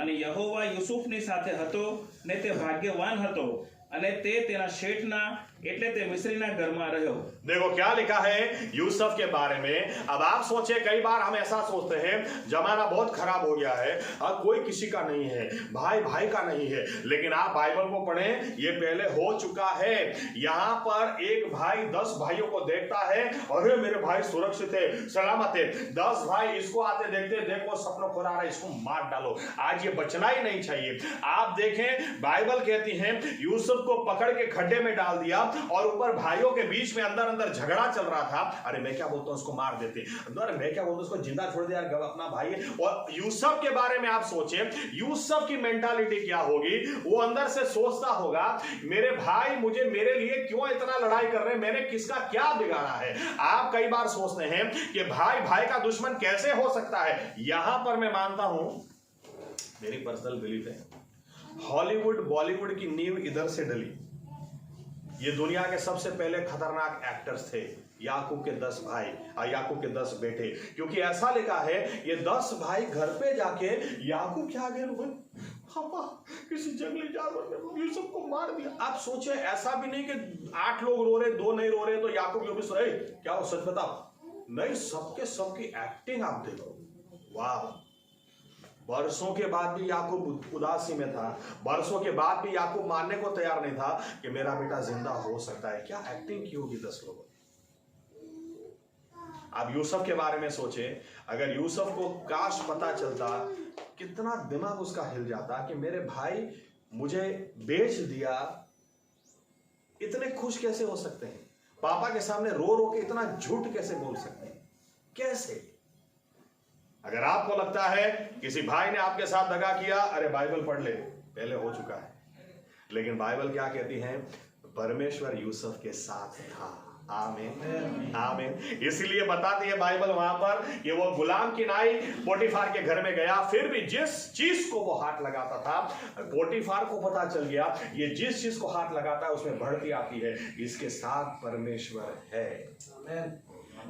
અને યહોવા યુસુફની સાથે હતો, ને તે ભાગ્યવાન હતો, અને તે તેના શેઠના એટલે તે મિસ્રીના ઘરમાં રહ્યો। देखो क्या लिखा है यूसुफ के बारे में। अब आप सोचे, कई बार हम ऐसा सोचते हैं जमाना बहुत खराब हो गया है, अब कोई किसी का नहीं है, भाई भाई का नहीं है, लेकिन आप बाइबल को पढ़ें, ये पहले हो चुका है। यहाँ पर एक भाई 10 भाइयों को देखता है, अरे मेरे भाई सुरक्षित है, सलामत है। 10 भाई इसको आते देखते, देखो सपनों खो रहा है, इसको मार डालो, आज ये बचना ही नहीं चाहिए। आप देखें, बाइबल कहती है यूसुफ को पकड़ के खड्डे में डाल दिया, और ऊपर भाइयों के बीच में अंदर अंदर झगड़ा चल रहा था। अरे मैं क्या बोलता हूं, उसको मार देते, अरे मैं क्या बोलता हूं, उसको जिंदा छोड़ दे यार, अपना भाई है। और यूसुफ के बारे में आप सोचें, यूसुफ की मेंटालिटी क्या होगी? वो अंदर से सोचता होगा, मेरे भाई मुझे, मेरे लिए क्यों इतना लड़ाई कर रहे हैं, मैंने किसका क्या बिगाड़ा है? आप कई बार सोचते हैं कि भाई भाई का दुश्मन कैसे हो सकता है। यहां पर मैं मानता हूं, मेरी पर्सनल बिलीफ है, हॉलीवुड बॉलीवुड की नींव इधर से डली। ये दुनिया के सबसे पहले खतरनाक एक्टर्स थे, याकूब के 10 भाई और याकूब के 10 बेटे। क्योंकि ऐसा लिखा है, ये 10 भाई घर पे जाके याकूब के आगे रोए, पापा किसी जंगली जानवर ने यूसुफ को मार दिया। आप सोचे, ऐसा भी नहीं कि 8 लोग रो रहे, 2 नहीं रो रहे, तो याकूब जो भी सोए, क्या हो सच बताओ? नहीं, सबके सबकी एक्टिंग आप देखो, वाह। वर्षों के बाद भी याकूब उदासी में था, वर्षों के बाद भी याकूब मानने को तैयार नहीं था कि मेरा बेटा जिंदा हो सकता है। क्या एक्टिंग की होगी 10 लोगों ने। आप यूसुफ के बारे में सोचे, अगर यूसुफ को काश पता चलता, कितना दिमाग उसका हिल जाता कि मेरे भाई मुझे बेच दिया। इतने खुश कैसे हो सकते हैं, पापा के सामने रो रो के इतना झूठ कैसे बोल सकते हैं, कैसे। अगर आपको लगता है किसी भाई ने आपके साथ दगा किया, अरे बाइबल पढ़ ले, पहले हो चुका है। लेकिन बाइबल क्या कहती है, परमेश्वर यूसुफ के साथ था। आमीन आमीन। इसलिए बताती है बाइबल वहां पर कि वो गुलाम की नाई पोटीफार के घर में गया, फिर भी जिस चीज को वो हाथ लगाता था, पोटीफार को पता चल गया ये जिस चीज को हाथ लगाता है उसमें बढ़ती आती है, इसके साथ परमेश्वर है। आमीन।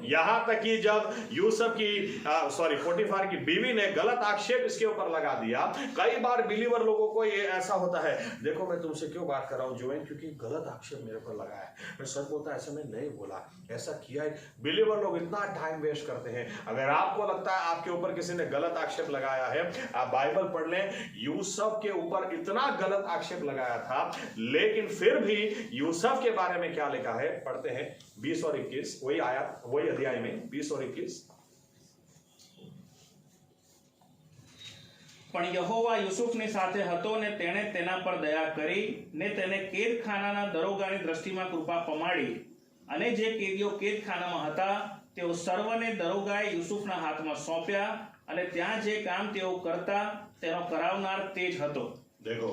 यहां तक कि जब यूसुफ की पोटीफार की बीवी ने गलत आक्षेप इसके ऊपर लगा दिया। कई बार बिलीवर लोगों को ये ऐसा होता है, देखो मैं तुमसे क्यों बात कर रहा हूं जोएन, क्योंकि गलत आक्षेप मेरे ऊपर लगा है। मैं सच बोलता ऐसा मैं नहीं बोला, ऐसा किया है। बिलीवर लोग इतना टाइम वेस्ट करते हैं। अगर आपको लगता है आपके ऊपर किसी ने गलत आक्षेप लगाया है, आप बाइबल पढ़ लें। यूसुफ के ऊपर इतना गलत आक्षेप लगाया था, लेकिन फिर भी यूसुफ के बारे में क्या लिखा है, पढ़ते हैं 20 और 21, वही आयत, वही अध्याय में 20 और 21। પણ યહોવા યુસુફની સાથે હતો ને તેણે તેના પર દયા કરી ને તેને કેદખાનાના દરોગાની દ્રષ્ટિમાં કૃપા પમાડી અને જે કેદીઓ કેદખાનામાં હતા તેઓ સર્વને દરોગાએ યુસુફના હાથમાં સોંપ્યા અને ત્યાં જે કામ તેઓ કરતા તેનો કરાવનાર તે જ હતો। देखो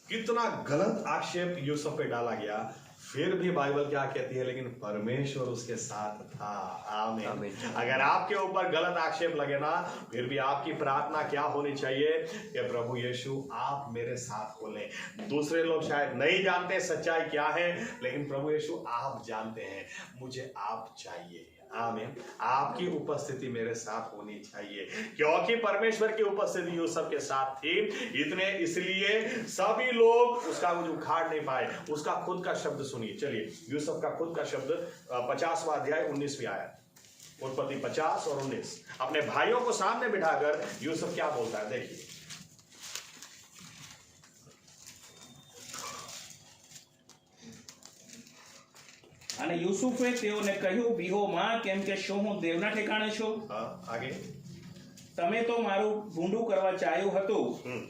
कितना गलत आक्षेप यूसुफ पे डाला गया, फिर भी बाइबल क्या कहती है, लेकिन परमेश्वर उसके साथ था। आमीन। अगर आपके ऊपर गलत आक्षेप लगे ना, फिर भी आपकी प्रार्थना क्या होनी चाहिए कि प्रभु यीशु आप मेरे साथ हो लें। दूसरे लोग शायद नहीं जानते सच्चाई क्या है, लेकिन प्रभु यीशु आप जानते हैं, मुझे आप चाहिए। आमीन। आपकी उपस्थिति मेरे साथ होनी चाहिए, क्योंकि परमेश्वर की उपस्थिति यूसुफ के साथ थी। इसलिए सभी लोग उसका उखाड़ नहीं पाए। उसका खुद का शब्द सुनिए, चलिए यूसुफ का खुद का शब्द 50वां अध्याय 19वीं आयत, उत्पत्ति 50 और 19। अपने भाइयों को सामने बिठाकर यूसुफ क्या बोलता है, देखिए। અને યુસુફે તેઓને કહ્યું, બીહો માં, કેમ કે શું હું દેવના ઠેકાણે છું? आगे। તમે તો મારું ભૂંડું કરવા ચાહ્યું હતું,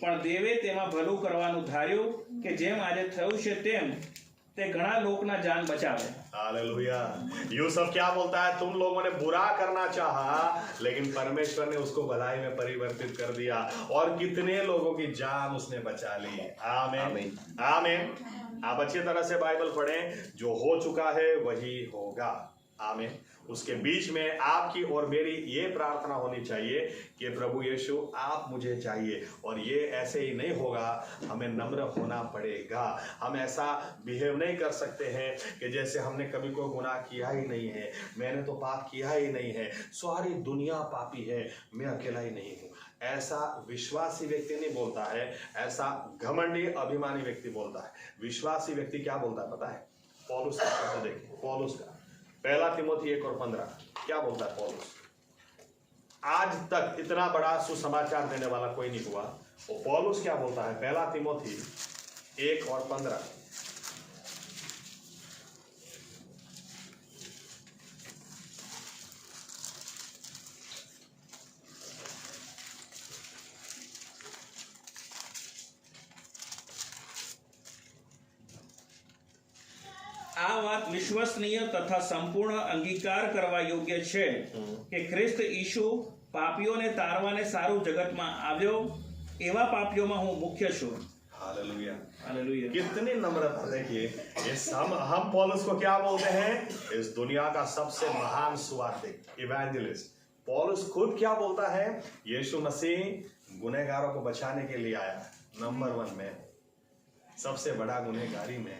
પણ દેવે તેમાં ભલું કરવાનું ધાર્યું કે જેમ આજે થયું છે તેમ તે ઘણા લોકના જાન બચાવે। हालेलुया। यूसुफ क्या बोलता है, तुम लोगों ने बुरा करना चाहा, लेकिन परमेश्वर ने उसको भलाई में परिवर्तित कर दिया और कितने लोगों की जान उसने बचा ली। आमीन आमीन। आप अच्छी तरह से बाइबल पढ़ें, जो हो चुका है वही होगा। आमीन। उसके बीच में आपकी और मेरी ये प्रार्थना होनी चाहिए कि प्रभु यीशु आप मुझे चाहिए। और ये ऐसे ही नहीं होगा, हमें नम्र होना पड़ेगा। हम ऐसा बिहेव नहीं कर सकते हैं कि जैसे हमने कभी कोई गुनाह किया ही नहीं है, मैंने तो पाप किया ही नहीं है, सारी दुनिया पापी है, मैं अकेला ही नहीं हूँ। ऐसा विश्वासी व्यक्ति नहीं बोलता है, ऐसा घमंडी अभिमानी व्यक्ति बोलता है। विश्वासी व्यक्ति क्या बोलता है पता है? पौलुस का शब्द देखिए, पौलुस का 1 तिमोथी 1 और 15 क्या बोलता है पौलुस? आज तक इतना बड़ा सुसमाचार देने वाला कोई नहीं हुआ। वो पौलुस क्या बोलता है? 1 तिमोथी 1 और 15। આ વાત વિશ્વસનીય તથા સંપૂર્ણ અંગીકાર કરવા યોગ્ય છે કે ખ્રિસ્ત ઈસુ પાપીઓને તારવાને સારું જગતમાં આવ્યો, એવા પાપીઓમાં હું મુખ્ય છું। हालेलुया। हालेलुया। कितनी नम्रता देखिए। इस हम पौलुस को क्या बोलते हैं? इस दुनिया का सबसे महान सुवार्तिक इवेंजलिस्ट। पौलुस खुद क्या बोलता है? यीशु मसीह गुनहगारों को बचाने के लिए आया, नंबर 1 में, सबसे बड़ा गुनहगारी में।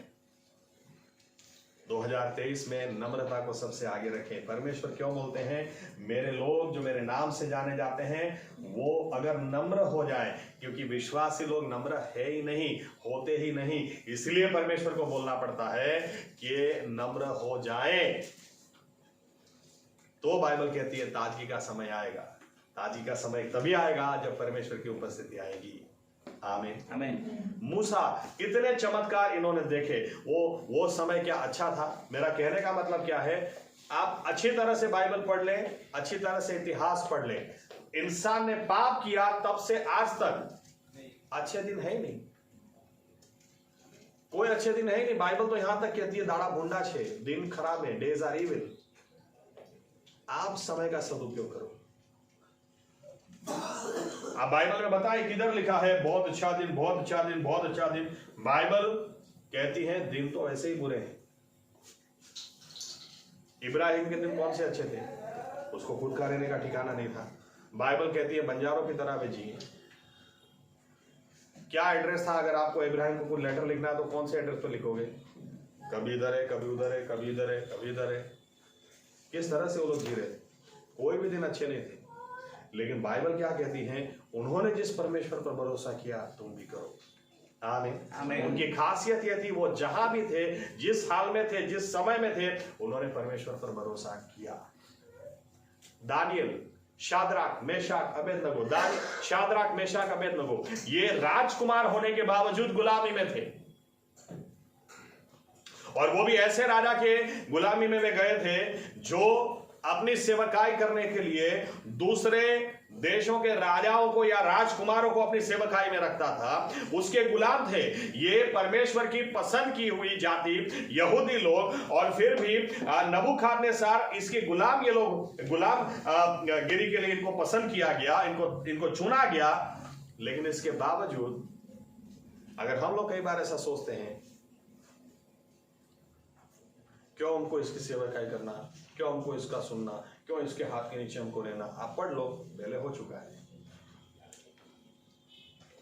2023 में नम्रता को सबसे आगे रखें। परमेश्वर क्यों बोलते हैं, मेरे लोग जो मेरे नाम से जाने जाते हैं वो अगर नम्र हो जाए, क्योंकि विश्वासी लोग नम्र है ही नहीं, होते ही नहीं, इसलिए परमेश्वर को बोलना पड़ता है कि नम्र हो जाए। तो बाइबल कहती है ताजगी का समय आएगा। ताजी का समय तभी आएगा जब परमेश्वर की उपस्थिति आएगी। आमीन आमीन। मूसा कितने चमत्कार इन्होंने देखे। वो समय क्या अच्छा था। मेरा कहने का मतलब क्या है, आप अच्छी तरह से बाइबल पढ़ लें, अच्छी तरह से इतिहास पढ़ लें। इंसान ने पाप किया तब से आज तक अच्छे दिन है ही नहीं, कोई अच्छे दिन है ही नहीं। बाइबल तो यहां तक कहती है दाड़ा भूंडा छे, दिन खराब है, डेज आर इविल। आप समय का सदुपयोग करो। अब बाइबल में बताए किधर लिखा है बहुत अच्छा दिन, बहुत अच्छा दिन, बहुत अच्छा दिन। बाइबल कहती है दिन तो ऐसे ही बुरे हैं। इब्राहिम के दिन कौन से अच्छे थे, उसको खुद का रहने का ठिकाना नहीं था। बाइबल कहती है बंजारों की तरह वे जिए। क्या एड्रेस था, अगर आपको इब्राहिम को कोई लेटर लिखना है तो कौन से एड्रेस पर लिखोगे? कभी इधर है, कभी उधर है, कभी इधर है, कभी इधर है। किस तरह से वो लोग जी रहे थे। कोई भी दिन अच्छे नहीं थे। लेकिन बाइबल क्या कहती है, उन्होंने जिस परमेश्वर पर भरोसा किया तुम भी करो। आमीन। उनकी खासियत यह थी, वो जहां भी थे, जिस हाल में थे, जिस समय में थे, उन्होंने परमेश्वर पर भरोसा किया। दानियल, शाद्राक, मेशाक, अबेदनगो, शाद्राक, मेशाक, अबेदनगो, ये राजकुमार होने के बावजूद गुलामी में थे। और वो भी ऐसे राजा के गुलामी में वे गए थे जो अपनी सेवकाई करने के लिए दूसरे देशों के राजाओं को या राजकुमारों को अपनी सेवकाई में रखता था। उसके गुलाम थे। ये परमेश्वर की पसंद की हुई जाति यहूदी लोग, और फिर भी नबूखदनेस्सर इसके गुलाम, ये लोग गुलाम गिरी के लिए इनको पसंद किया गया, इनको चुना गया। लेकिन इसके बावजूद अगर हम लोग कई बार ऐसा सोचते हैं, क्यों हमको इसकी सेवकाई करना, क्यों हमको इसका सुनना, क्यों इसके हाथ के नीचे हमको रहना। आप पढ़ लो, पहले हो चुका है।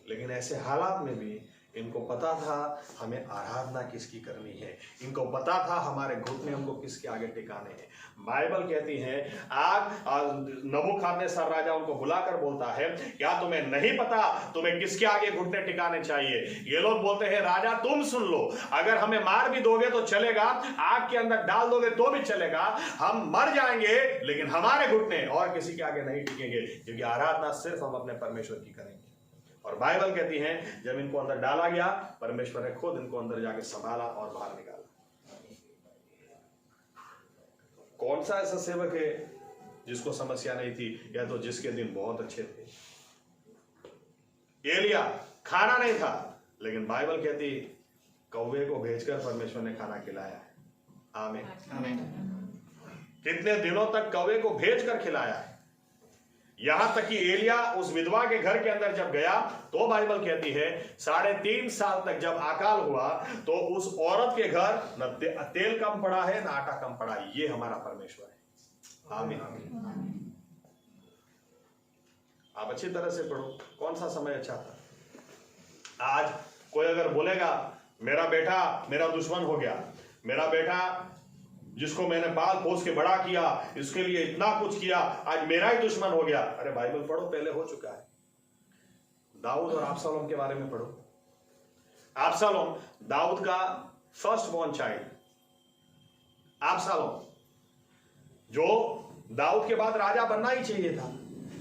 लेकिन ऐसे हालात में भी इनको पता था हमें आराधना किसकी करनी है। इनको पता था हमारे घुटने हमको किसके आगे टिकाने हैं। बाइबल कहती है नबूखदनेस्सर राजा उनको बुलाकर बोलता है, क्या तुम्हें नहीं पता तुम्हें किसके आगे घुटने टिकाने चाहिए? ये लोग बोलते हैं राजा तुम सुन लो, अगर हमें मार भी दोगे तो चलेगा, आग के अंदर डाल दोगे तो भी चलेगा, हम मर जाएंगे लेकिन हमारे घुटने और किसी के आगे नहीं टिकेंगे, क्योंकि आराधना सिर्फ हम अपने परमेश्वर की करेंगे। और बाइबल कहती है जब इनको अंदर डाला गया, परमेश्वर ने खुद इनको अंदर जाके संभाला और बाहर निकाला। कौन सा ऐसा सेवक है जिसको समस्या नहीं थी, या तो जिसके दिन बहुत अच्छे थे? एलिया, खाना नहीं था, लेकिन बाइबल कहती कौवे को भेजकर परमेश्वर ने खाना खिलाया है। आमीन आमीन। कितने दिनों तक कौवे को भेजकर खिलाया है। यहां तक कि एलिया उस विधवा के घर के अंदर जब गया तो बाइबल कहती है 3.5 साल तक जब अकाल हुआ तो उस औरत के घर न तेल कम पड़ा है न आटा कम पड़ा है। ये हमारा परमेश्वर है। आमीन। आप अच्छी तरह से पढ़ो, कौन सा समय अच्छा था। आज कोई अगर बोलेगा मेरा बेटा मेरा दुश्मन हो गया, मेरा बेटा जिसको मैंने पाल पोस के बड़ा किया, इसके लिए इतना कुछ किया, आज मेरा ही दुश्मन हो गया। अरे बाइबल पढ़ो, पहले हो चुका है। दाऊद और अबशालोम के बारे में पढ़ो। अबशालोम दाऊद का फर्स्ट बॉर्न चाइल्ड, अबशालोम जो दाऊद के बाद राजा बनना ही चाहिए था।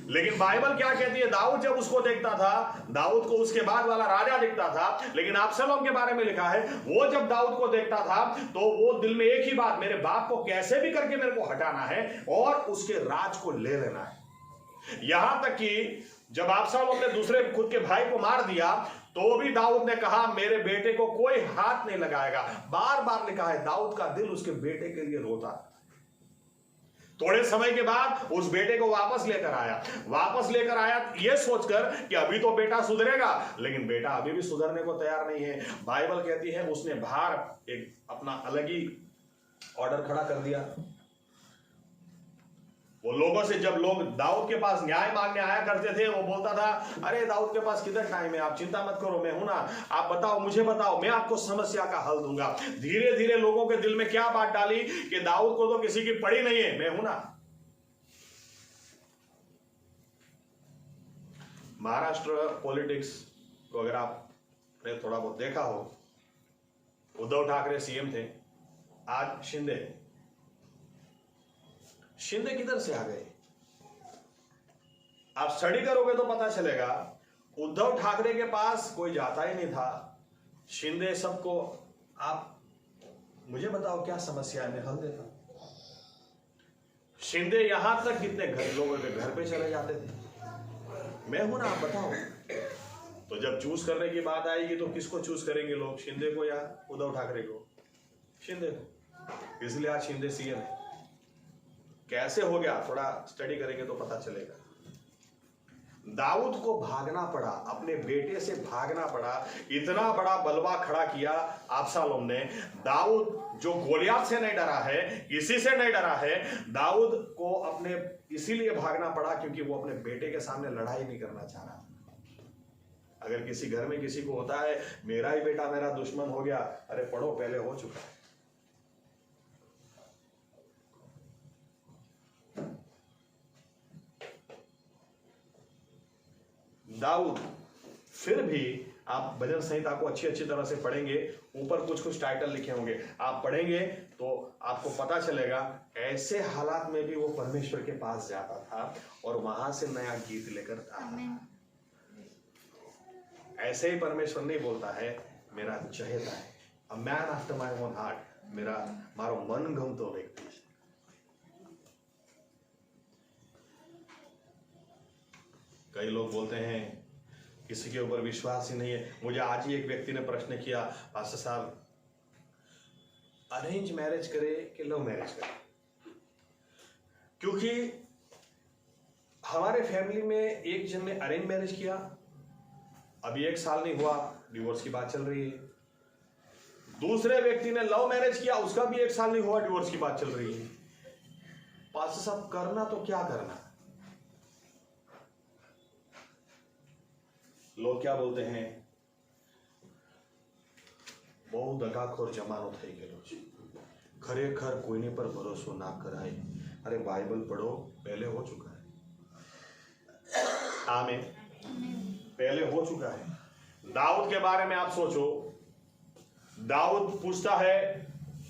लेकिन बाइबल क्या कहती है, दाऊद जब उसको देखता था, दाऊद को उसके बाद वाला राजा दिखता था। लेकिन अबशालोम के बारे में लिखा है वो जब दाऊद को देखता था तो वो दिल में एक ही बात, मेरे बाप को कैसे भी करके मेरे को हटाना है और उसके राज को ले लेना है। यहां तक कि जब अबशालोम ने दूसरे खुद के भाई को मार दिया तो भी दाऊद ने कहा मेरे बेटे को कोई हाथ नहीं लगाएगा। बार बार लिखा है दाऊद का दिल उसके बेटे के लिए रोता। थोड़े समय के बाद उस बेटे को वापस लेकर आया ये सोचकर कि अभी तो बेटा सुधरेगा, लेकिन बेटा अभी भी सुधरने को तैयार नहीं है। बाइबल कहती है उसने बाहर एक अपना अलग ही ऑर्डर खड़ा कर दिया। वो लोगों से, जब लोग दाऊद के पास न्याय मांगने आया करते थे, वो बोलता था अरे दाऊद के पास किधर टाइम है, आप चिंता मत करो, मैं हूं ना, आप बताओ, मुझे बताओ, मैं आपको समस्या का हल दूंगा। धीरे धीरे लोगों के दिल में क्या बात डाली कि दाऊद को तो किसी की पड़ी नहीं है, मैं हूं ना। महाराष्ट्र पॉलिटिक्स को अगर आपने थोड़ा बहुत देखा हो, उद्धव ठाकरे सीएम थे, आज शिंदे किधर से आ गए? आप स्टडी करोगे तो पता चलेगा उद्धव ठाकरे के पास कोई जाता ही नहीं था। शिंदे सबको, आप मुझे बताओ क्या समस्या है, मैं हल देता हूं। शिंदे यहां तक कितने लोगों के घर पे चले जाते थे, मैं हूं ना, आप बताओ। तो जब चूज करने की बात आएगी तो किसको चूज करेंगे लोग, शिंदे को या उद्धव ठाकरे को? शिंदे को। इसलिए आज शिंदे सीएम है। कैसे हो गया, थोड़ा स्टडी करेंगे तो पता चलेगा। दाऊद को भागना पड़ा, अपने बेटे से भागना पड़ा, इतना बड़ा बलवा खड़ा किया अबशालोम ने। दाऊद जो गोलियत से नहीं डरा है, किसी से नहीं डरा है, दाऊद को अपने इसीलिए भागना पड़ा क्योंकि वो अपने बेटे के सामने लड़ाई नहीं करना चाह रहा। अगर किसी घर में किसी को होता है मेरा ही बेटा मेरा दुश्मन हो गया, अरे पढ़ो, पहले हो चुका है। दाऊद, फिर भी आप भजन संहिता को अच्छी तरह से पढ़ेंगे, ऊपर कुछ कुछ टाइटल लिखे होंगे, आप पढ़ेंगे तो आपको पता चलेगा ऐसे हालात में भी वो परमेश्वर के पास जाता था और वहां से नया गीत लेकर आता था। ऐसे ही परमेश्वर नहीं बोलता है मेरा चहेता है, a man after my own heart, मेरा मारो मन गमतो व्यक्ति। कई लोग बोलते हैं किसी के ऊपर विश्वास ही नहीं है। मुझे आज ही एक व्यक्ति ने प्रश्न किया, पास्टर साहब अरेंज मैरिज करे कि लव मैरिज करे? क्योंकि हमारे फैमिली में एक जन ने अरेंज मैरिज किया, अभी 1 साल नहीं हुआ, डिवोर्स की बात चल रही है। दूसरे व्यक्ति ने लव मैरिज किया, उसका भी 1 साल नहीं हुआ, डिवोर्स की बात चल रही है। पास्टर साहब करना तो क्या करना? लोग क्या बोलते हैं, बहु दगाखोर जमानो થઈ ગયેલો છે, खरेखर कोईने पर भरोसा ना कराए। अरे बाइबल पढ़ो, पहले हो चुका है। आमीन, पहले हो चुका है। दाऊद के बारे में आप सोचो, दाऊद पूछता है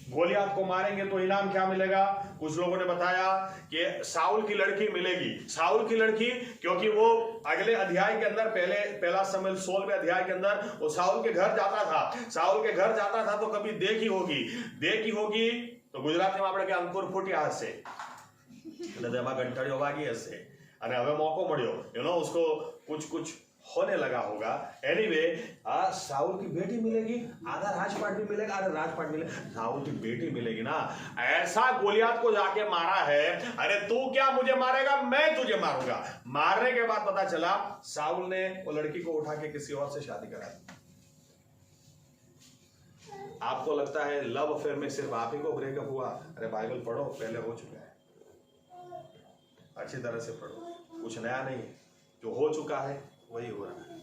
गोलियत को मारेंगे तो इनाम क्या मिलेगा? कुछ लोगों ने बताया कि साउल की लड़की मिलेगी। साउल की लड़की, क्योंकि वो अगले अध्याय के अंदर, पहला शमूएल 16वें अध्याय के अंदर वो साउल के घर जाता था। साउल के घर जाता था तो कभी देखी होगी तो गुजराती में આપણે કે અંકુર ફૂટ્યા હશે એટલે તેમાં ઘંટડીઓ વાગી હશે અને હવે મોકો મળ્યો, उसको कुछ होने लगा होगा। एनीवे, साउल की बेटी मिलेगी, आधा राजपाट भी मिलेगा, आधा राजपाट मिलेगा, साउल की बेटी मिलेगी ना। ऐसा गोलियत को जाके मारा है, अरे तू क्या मुझे मारेगा, मैं तुझे मारूंगा। मारने के बाद पता चला साउल ने वो लड़की को उठा के किसी और से शादी करा दी। आपको लगता है लव अफेयर में सिर्फ आप ही को ब्रेकअप हुआ? अरे बाइबल पढ़ो, पहले हो चुका है। अच्छी तरह से पढ़ो, कुछ नया नहीं है, जो हो चुका है वही हो रहा है।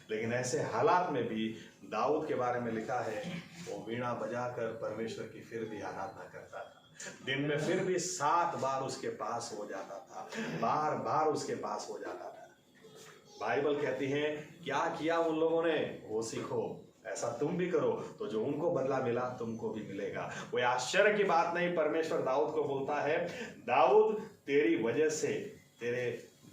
लेकिन ऐसे हालात में भी दाऊद के बारे में लिखा है, वो वीणा बजाकर परमेश्वर की फिर भी आराधना करता था। दिन में फिर भी 7 बार उसके पास हो जाता था, बार बार उसके पास हो जाता था। बाइबल कहती है क्या किया उन लोगों ने, वो सीखो, ऐसा तुम भी करो तो जो उनको बदला मिला तुमको भी मिलेगा। कोई आश्चर्य की बात नहीं, परमेश्वर दाऊद को बोलता है, दाऊद तेरी वजह से तेरे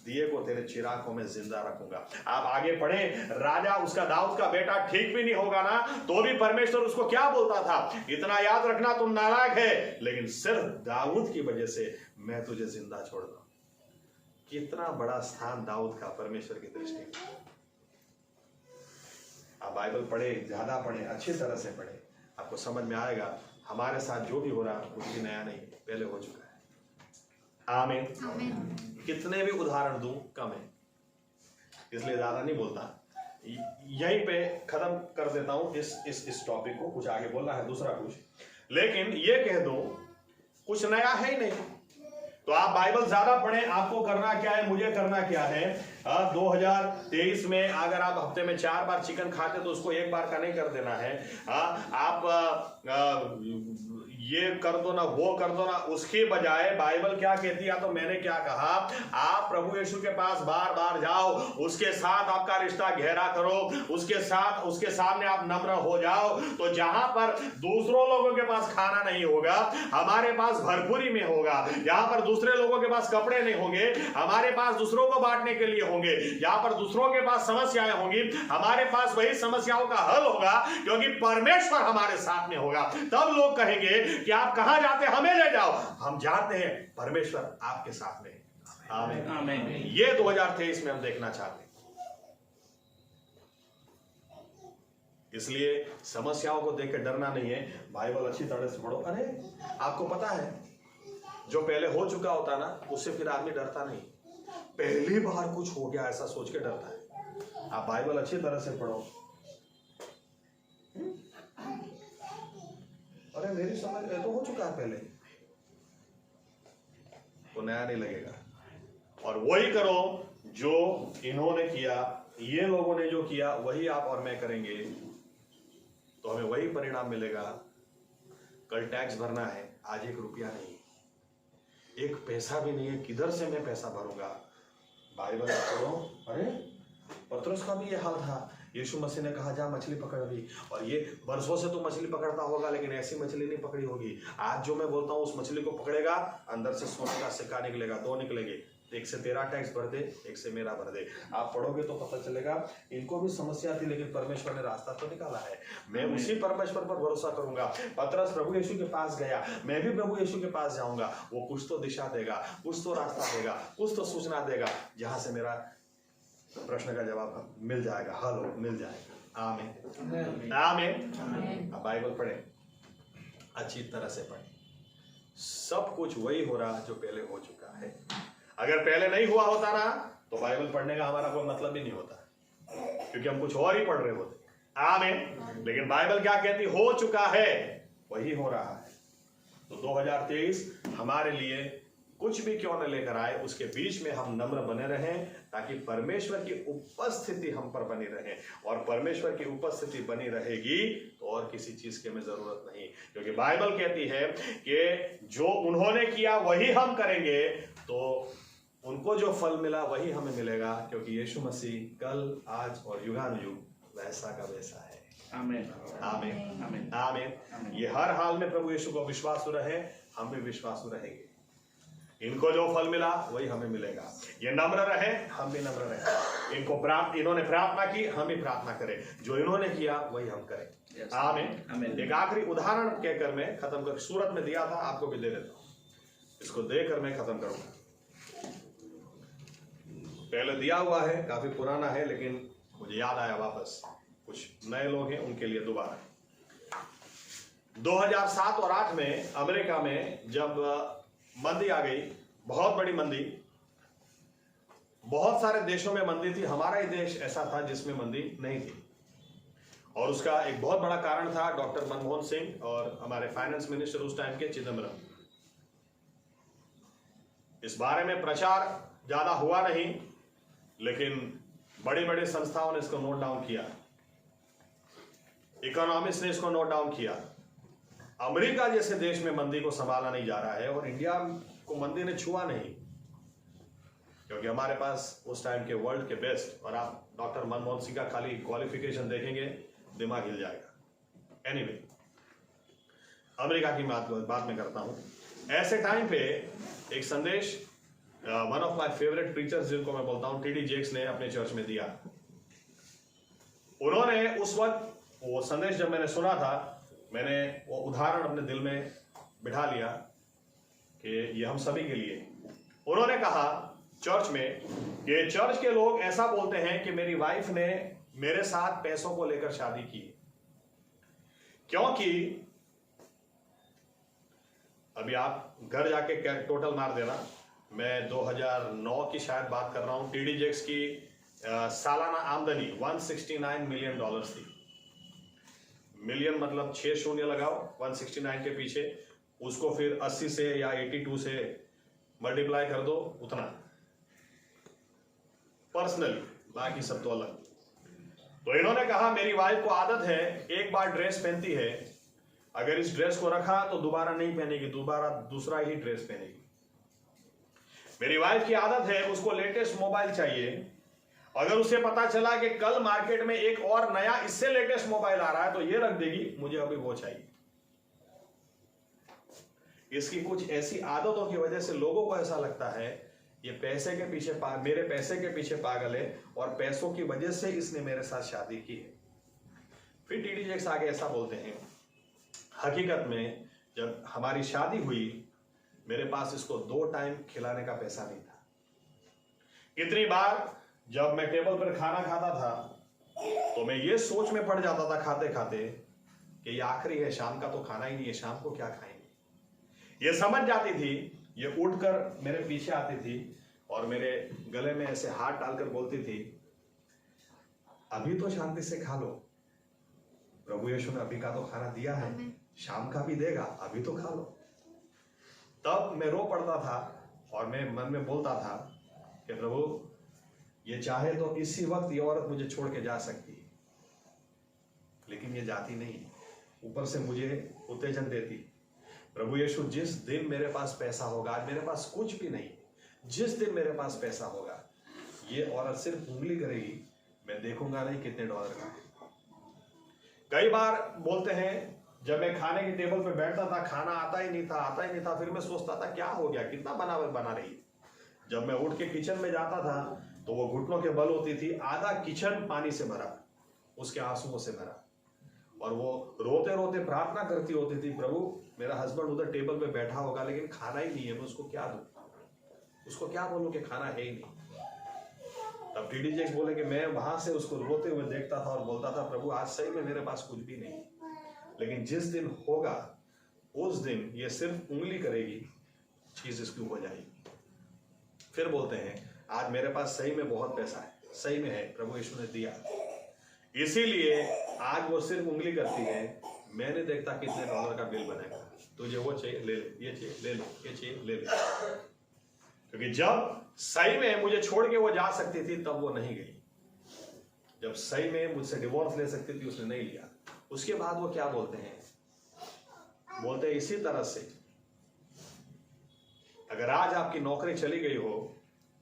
दिए को तेरे चिरागों में जिंदा रखूंगा। आप आगे पढ़ें, राजा उसका दाऊद का बेटा ठीक भी नहीं होगा ना, तो भी परमेश्वर उसको क्या बोलता था, इतना याद रखना तुम नालायक है, लेकिन सिर्फ दाऊद की वजह से मैं तुझे जिंदा छोड़ दूं। कितना बड़ा स्थान दाऊद का परमेश्वर की दृष्टि में। आप बाइबल पढ़े, ज्यादा पढ़े, अच्छी तरह से पढ़े, आपको समझ में आएगा हमारे साथ जो भी हो रहा कुछ भी नया नहीं, पहले हो चुका है। आमीन। कितने भी उदाहरण दूं कम है, इसलिए ज्यादा नहीं बोलता, यहीं पे खत्म कर देता हूं इस टॉपिक को। कुछ आगे बोलना है दूसरा कुछ, लेकिन ये कह दूं कुछ नया है ही नहीं। तो आप बाइबल ज्यादा पढ़ें, आपको करना क्या है, मुझे करना क्या है, 2023 में अगर आप हफ्ते में 4 बार चिकन खाते तो उसको 1 बार का नहीं कर देना है। आप ये कर दो ना, वो कर दो ना, उसके बजाय बाइबल क्या कहती है, तो मैंने क्या कहा, आप प्रभु यीशु के पास बार बार जाओ, उसके साथ आपका रिश्ता गहरा करो, उसके सामने आप नम्र हो जाओ, तो जहां पर दूसरों लोगों के पास खाना नहीं होगा, हमारे पास भरपूरी में होगा। जहां पर दूसरे लोगों के पास कपड़े नहीं होंगे, हमारे पास दूसरों को बांटने के लिए होंगे। जहां पर दूसरों के पास समस्याएं होंगी, हमारे पास वही समस्याओं का हल होगा, क्योंकि परमेश्वर हमारे साथ में होगा। तब लोग कहेंगे कि आप कहां जाते, हमें ले जाओ। हम जानते हैं परमेश्वर आपके साथ में। आमीन आमीन। ये 2023 में हम देखना चाहते हैं। इसलिए समस्याओं को देख के डरना नहीं है, बाइबल अच्छी तरह से पढ़ो। अरे आपको पता है, जो पहले हो चुका होता ना, उससे फिर आदमी डरता नहीं। पहली बार कुछ हो गया ऐसा सोच के डरता है। आप बाइबल अच्छी तरह से पढ़ो। अरे मेरी समझ में तो हो चुका है पहले, वो नया नहीं लगेगा। और वही करो जो इन्होंने किया, ये लोगों ने जो किया वही आप और मैं करेंगे, तो हमें वही परिणाम मिलेगा। कल टैक्स भरना है, आज 1 रुपया नहीं, 1 पैसा भी नहीं है, किधर से मैं पैसा भरूंगा। बाइबल पढ़ो। अरे पतरस का भी ये हाल था। यीशु मसीह ने कहा जा मछली पकड़ ली, और ये बरसों से तो मछली पकड़ता होगा, लेकिन ऐसी मछली नहीं पकड़ी होगी। आज जो मैं बोलता हूं उस मछली को पकड़ेगा, अंदर से सोने का सिक्का निकलेगा, 2 निकलेंगे। 1 से तेरा टैक्स भर दे, 1 से मेरा भर दे। आप पढ़ोगे तो पता चलेगा। इनको भी समस्या थी, लेकिन परमेश्वर ने रास्ता तो निकाला है। मैं उसी परमेश्वर पर भरोसा करूंगा। पतरस प्रभु यीशु के पास गया, मैं भी प्रभु यीशु के पास जाऊंगा। वो कुछ तो दिशा देगा, कुछ तो रास्ता देगा, कुछ तो सूचना देगा, जहां से मेरा प्रश्न का जवाब मिल जाएगा, हल मिल जाएगा। आमीन आमीन। अब बाइबल पढ़े, अच्छी तरह से पढ़े। सब कुछ वही हो रहा जो पहले हो चुका है। अगर पहले नहीं हुआ होता ना, तो बाइबल पढ़ने का हमारा कोई मतलब ही नहीं होता, क्योंकि हम कुछ और ही पढ़ रहे होते। आमीन। लेकिन बाइबल क्या कहती, हो चुका है, वही हो रहा है। तो 2023 हमारे लिए कुछ भी क्यों न लेकर आए, उसके बीच में हम नम्र बने रहें, ताकि परमेश्वर की उपस्थिति हम पर बनी रहे। और परमेश्वर की उपस्थिति बनी रहेगी तो और किसी चीज की हमें जरूरत नहीं, क्योंकि बाइबल कहती है कि जो उन्होंने किया वही हम करेंगे, तो उनको जो फल मिला वही हमें मिलेगा, क्योंकि यीशु मसीह कल, आज और युगानुयुग वैसा का वैसा है। आमीन आमीन आमीन आमीन। ये हर हाल में प्रभु यीशु को विश्वासु रहे, हम भी विश्वासु रहेंगे। इनको जो फल मिला वही हमें मिलेगा। ये नम्र रहे, हम भी नम्र रहे। इन्होंने प्रार्थना की, हम भी प्रार्थना करें। जो इन्होंने किया वही हम करें। आमीन। एक आखिरी उदाहरण कहकर मैं खत्म कर, सूरत में दिया था, आपको भी दे देता हूं। इसको देकर मैं खत्म करूंगा। पहले दिया हुआ है, काफी पुराना है, लेकिन मुझे याद आया वापस। कुछ नए लोग हैं, उनके लिए दोबारा। 2007 और 8 में अमेरिका में जब मंदी आ गई, बहुत बड़ी मंदी, बहुत सारे देशों में मंदी थी, हमारा ही देश ऐसा था जिसमें मंदी नहीं थी। और उसका एक बहुत बड़ा कारण था डॉक्टर मनमोहन सिंह और हमारे फाइनेंस मिनिस्टर उस टाइम के चिदम्बरम। इस बारे में प्रचार ज्यादा हुआ नहीं, लेकिन बड़ी बड़ी संस्थाओं ने इसको नोट डाउन किया, इकोनॉमिस्ट ने इसको नोट डाउन किया। अमेरिका जैसे देश में मंदी को संभाला नहीं जा रहा है, और इंडिया को मंदी ने छुआ नहीं, क्योंकि हमारे पास उस टाइम के वर्ल्ड के बेस्ट, और आप डॉक्टर मनमोहन सिंह का खाली क्वालिफिकेशन देखेंगे, दिमाग हिल जाएगा। एनीवे, अमेरिका की बात में करता हूं। ऐसे टाइम पे एक संदेश one of my favourite preachers, जिनको मैं बोलता हूं, टीडी जेक्स ने अपने चर्च में दिया। उन्होंने उस वक्त वो संदेश जब मैंने सुना था, मैंने वो उदाहरण अपने दिल में बिठा लिया कि ये हम सभी के लिए। उन्होंने कहा चर्च में कि चर्च के लोग ऐसा बोलते हैं कि मेरी वाइफ ने मेरे साथ पैसों को लेकर शादी की, क्योंकि अभी आप घर जाके टोटल मार देना, मैं 2009 की शायद बात कर रहा हूं। टीडी जेक्स की सालाना आमदनी $169 मिलियन थी। मिलियन मतलब 6 शून्य लगाओ 169 के पीछे, उसको फिर 80 से या 82 से मल्टीप्लाई कर दो, उतना पर्सनली, बाकी सब तो अलग। तो इन्होंने कहा मेरी वाइफ को आदत है, एक बार ड्रेस पहनती है, अगर इस ड्रेस को रखा तो दोबारा नहीं पहनेगी, दोबारा दूसरा ही ड्रेस पहनेगी। मेरी वाइफ की आदत है, उसको लेटेस्ट मोबाइल चाहिए, अगर उसे पता चला कि कल मार्केट में एक और नया इससे लेटेस्ट मोबाइल आ रहा है तो ये रख देगी, मुझे अभी वो चाहिए। इसकी कुछ ऐसी आदतों की वजह से लोगों को ऐसा लगता है ये पैसे के पीछे मेरे पैसे के पीछे पागल है और पैसों की वजह से इसने मेरे साथ शादी की है। फिर टीडी जैक्स आगे ऐसा बोलते हैं, हकीकत में जब हमारी शादी हुई मेरे पास इसको 2 टाइम खिलाने का पैसा नहीं था। कितनी बार जब मैं टेबल पर खाना खाता था तो मैं ये सोच में पड़ जाता था खाते खाते कि ये आखिरी है, शाम का तो खाना ही नहीं है, शाम को क्या खाएंगे। ये समझ जाती थी, ये उठकर मेरे पीछे आती थी और मेरे गले में ऐसे हाथ डालकर बोलती थी, अभी तो शांति से खा लो, प्रभु यीशु ने अभी का तो खाना दिया है, शाम का भी देगा, अभी तो खा लो। तब मैं रो पड़ता था और मैं मन में बोलता था कि प्रभु ये चाहे तो इसी वक्त ये औरत मुझे छोड़ के जा सकती है, लेकिन ये जाती नहीं, ऊपर से मुझे उत्तेजन देती। प्रभु यीशु जिस दिन मेरे पास पैसा होगा, आज मेरे पास कुछ भी नहीं, जिस दिन मेरे पास पैसा होगा ये औरत सिर्फ उंगली करेगी, मैं देखूंगा नहीं कितने डॉलर का। कई बार बोलते हैं जब मैं खाने के टेबल पे बैठता था खाना आता ही नहीं था, फिर मैं सोचता था क्या हो गया, कितना बना रही। जब मैं उठ के किचन में जाता था तो वो घुटनों के बल होती थी, आधा किचन पानी से भरा, उसके आंसुओं से भरा, और वो रोते रोते प्रार्थना करती होती थी, प्रभु मेरा हस्बैंड उधर टेबल पे बैठा होगा लेकिन खाना ही नहीं है, मैं उसको क्या दूं, उसको क्या बोलूं कि खाना है ही नहीं। तब टीडी जैक्स बोले कि मैं वहां से उसको रोते हुए देखता था और बोलता था, प्रभु आज सही में मेरे पास कुछ भी नहीं, लेकिन जिस दिन होगा उस दिन ये सिर्फ उंगली करेगी, चीज इसकी हो जाएगी। फिर बोलते हैं आज मेरे पास सही में बहुत पैसा है, सही में है, प्रभु यीशु ने दिया, इसीलिए आज वो सिर्फ उंगली करती है, मैं नहीं देखता कितने डॉलर का बिल बनेगा, तुझे वो चाहिए ले ले, ये चाहिए ले लो, ये चाहिए ले ले। क्योंकि जब सही में मुझे छोड़ के वो जा सकती थी तब वो नहीं गई, जब सही में मुझसे डिवोर्स ले सकती थी उसने नहीं लिया। उसके बाद वो क्या बोलते हैं, बोलते हैं इसी तरह से अगर आज आपकी नौकरी चली गई हो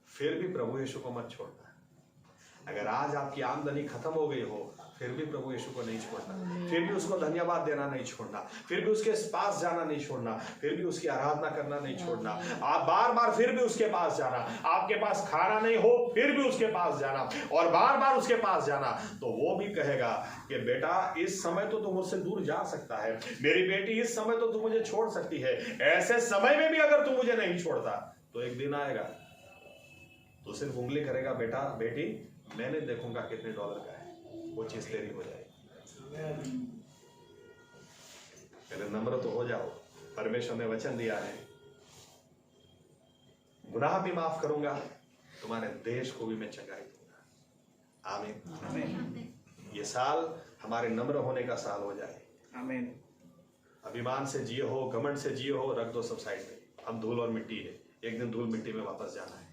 फिर भी प्रभु यीशु को मत छोड़ना, अगर आज आपकी आमदनी खत्म हो गई हो फिर भी प्रभु यीशु को नहीं छोड़ना, फिर भी उसको धन्यवाद देना नहीं छोड़ना, फिर भी उसके पास जाना नहीं छोड़ना, फिर भी उसकी आराधना करना नहीं छोड़ना, आप बार बार फिर भी उसके पास जाना, आपके पास खाना नहीं हो फिर भी उसके पास जाना और बार बार उसके पास जाना, तो वो भी कहेगा कि बेटा इस समय तो तू मुझसे दूर जा सकता है, मेरी बेटी इस समय तो तू मुझे छोड़ सकती है, ऐसे समय में भी अगर तू मुझे नहीं छोड़ता तो एक दिन आएगा तो सिर्फ उंगली करेगा, बेटा बेटी मैंने देखूंगा कितने डॉलर का है, वो चीज तेरी हो जाएगी। पहले नम्र तो हो जाओ, परमेश्वर ने वचन दिया है गुनाह भी माफ करूंगा, तुम्हारे देश को भी मैं चंगाई दूंगा। आमीन आमीन। ये साल हमारे नम्र होने का साल हो जाए। आमीन। अभिमान से जिए हो, घमंड से जिए हो, रख दो सब साइड में, हम धूल और मिट्टी है, एक दिन धूल मिट्टी में वापस जाना है।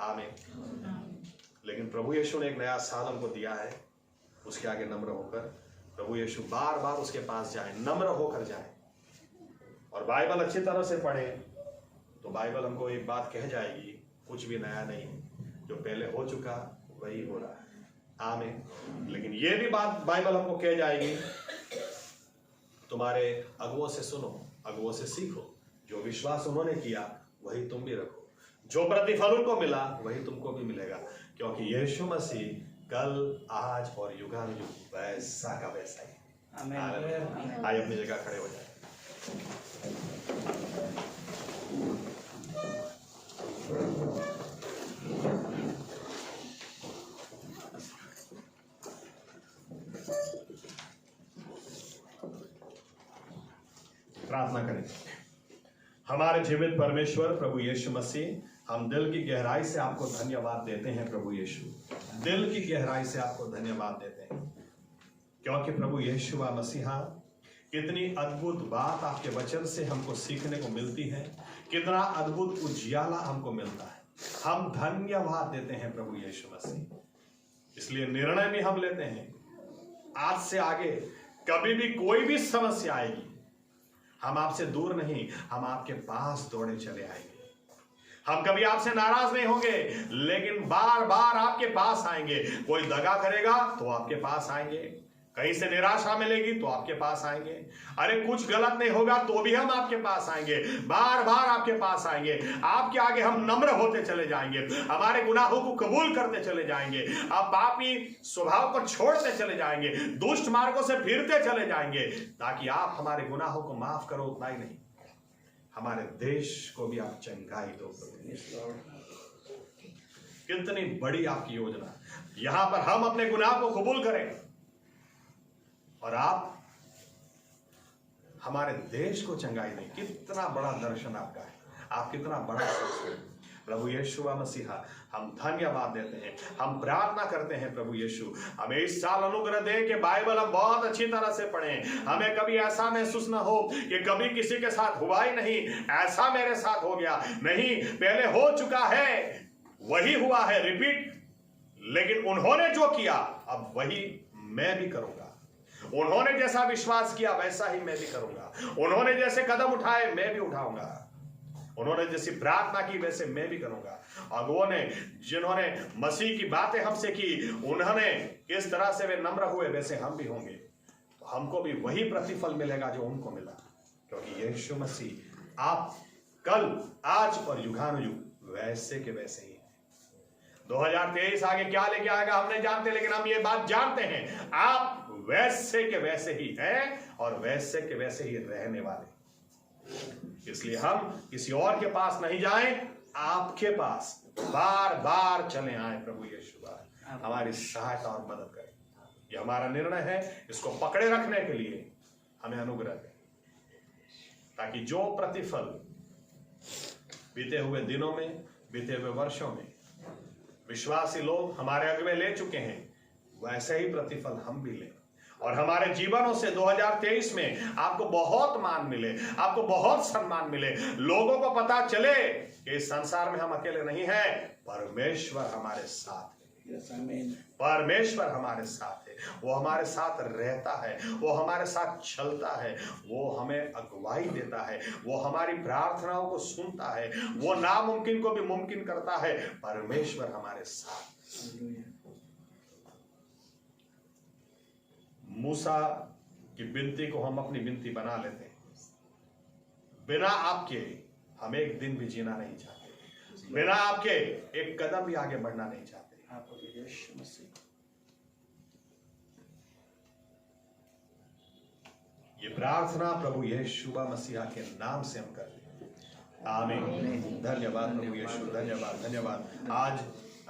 आमीन। लेकिन प्रभु यीशु ने एक नया साल हमको दिया है, उसके आगे नम्र होकर प्रभु यीशु बार बार उसके पास जाए, नम्र होकर जाए और बाइबल अच्छी तरह से पढ़े तो बाइबल हमको एक बात कह जाएगी, कुछ भी नया नहीं, जो पहले हो चुका वही हो रहा है। आमीन। लेकिन ये भी बात बाइबल हमको कह जाएगी, तुम्हारे अगुओं से सुनो, अगुओं से सीखो, जो विश्वास उन्होंने किया वही तुम भी रखो, जो प्रतिफल उनको मिला वही तुमको भी मिलेगा, क्योंकि यीशु मसीह कल आज और युगानुयुग वैसा का वैसा ही। आमीन। आइए अपनी जगह खड़े हो जाए। प्रार्थना करें। हमारे जीवित परमेश्वर प्रभु यीशु मसीह, हम दिल की गहराई से आपको धन्यवाद देते हैं। प्रभु यीशु, दिल की गहराई से आपको धन्यवाद देते हैं, क्योंकि प्रभु यीशु मसीहा कितनी अद्भुत बात आपके वचन से हमको सीखने को मिलती है, कितना अद्भुत उजियाला हमको मिलता है। हम धन्यवाद देते हैं प्रभु यीशु मसीह। इसलिए निर्णय भी हम लेते हैं, आज से आगे कभी भी कोई भी समस्या आएगी, हम आपसे दूर नहीं, हम आपके पास दौड़े चले आएंगे। हम कभी आपसे नाराज नहीं होंगे, लेकिन बार बार आपके पास आएंगे। कोई दगा करेगा तो आपके पास आएंगे, कहीं से निराशा मिलेगी तो आपके पास आएंगे, अरे कुछ गलत नहीं होगा तो भी हम आपके पास आएंगे, बार बार आपके पास आएंगे। आपके आगे हम नम्र होते चले जाएंगे, हमारे गुनाहों को कबूल करते चले जाएंगे, आप पापी स्वभाव को छोड़ते चले जाएंगे, दुष्ट मार्गों से फिरते चले जाएंगे, ताकि आप हमारे गुनाहों को माफ करो। उतना ही नहीं, हमारे देश को भी आप चंगाई दो। कितनी बड़ी आपकी योजना, यहां पर हम अपने गुनाह को कबूल करें और आप हमारे देश को चंगाई दें। कितना बड़ा दर्शन आपका है, आप कितना बड़ा सोचते हैं। प्रभु यीशु मसीहा, हम धन्यवाद देते हैं, हम प्रार्थना करते हैं प्रभु यीशु, हमें इस साल अनुग्रह दें कि बाइबल हम बहुत अच्छी तरह से पढ़ें। हमें कभी ऐसा महसूस ना हो कि कभी किसी के साथ हुआ ही नहीं, ऐसा मेरे साथ हो गया नहीं, पहले हो चुका है, वही हुआ है रिपीट, लेकिन उन्होंने जो किया अब वही मैं भी करूंगा। उन्होंने जैसा विश्वास किया वैसा ही मैं भी करूंगा। उन्होंने जैसे कदम उठाए मैं भी उठाऊंगा। उन्होंने जैसी प्रार्थना की वैसे मैं भी करूंगा। और वो ने जिन्होंने मसीह की बातें हमसे की, उन्होंने किस तरह से वे नम्र हुए वैसे हम भी होंगे, तो हमको भी वही प्रतिफल मिलेगा जो उनको मिला। क्योंकि यीशु मसीह आप कल, आज और युगानुयुग वैसे के वैसे ही। 2023 आगे क्या लेके आएगा हम नहीं जानते, लेकिन हम ये बात जानते हैं, आप वैसे के वैसे ही हैं और वैसे के वैसे ही रहने वाले। इसलिए हम किसी और के पास नहीं जाएं, आपके पास बार बार चले आए। प्रभु यीशु हमारी सहायता और मदद करें। ये हमारा निर्णय है, इसको पकड़े रखने के लिए हमें अनुग्रह दें, ताकि जो प्रतिफल बीते हुए दिनों में, बीते हुए वर्षों में विश्वासी लोग हमारे अगुवे ले चुके हैं, वैसे ही प्रतिफल हम भी लें और हमारे जीवनों से 2023 में आपको बहुत मान मिले, आपको बहुत सम्मान मिले। लोगों को पता चले कि इस संसार में हम अकेले नहीं हैं, परमेश्वर हमारे साथ है। परमेश्वर हमारे साथ है, वो हमारे साथ रहता है, वो हमारे साथ चलता है, वो हमें अगुवाई देता है, वो हमारी प्रार्थनाओं को सुनता है, वो नामुमकिन को भी मुमकिन करता है। परमेश्वर हमारे साथ। मूसा की विनती को हम अपनी विनती बना लेते हैं। बिना आपके हम एक दिन भी जीना नहीं चाहते, बिना आपके एक कदम भी आगे बढ़ना नहीं चाहते। ये प्रार्थना प्रभु यीशु मसीहा के नाम से हम करते हैं। आमीन। धन्यवाद प्रभु यीशु, धन्यवाद धन्यवाद। आज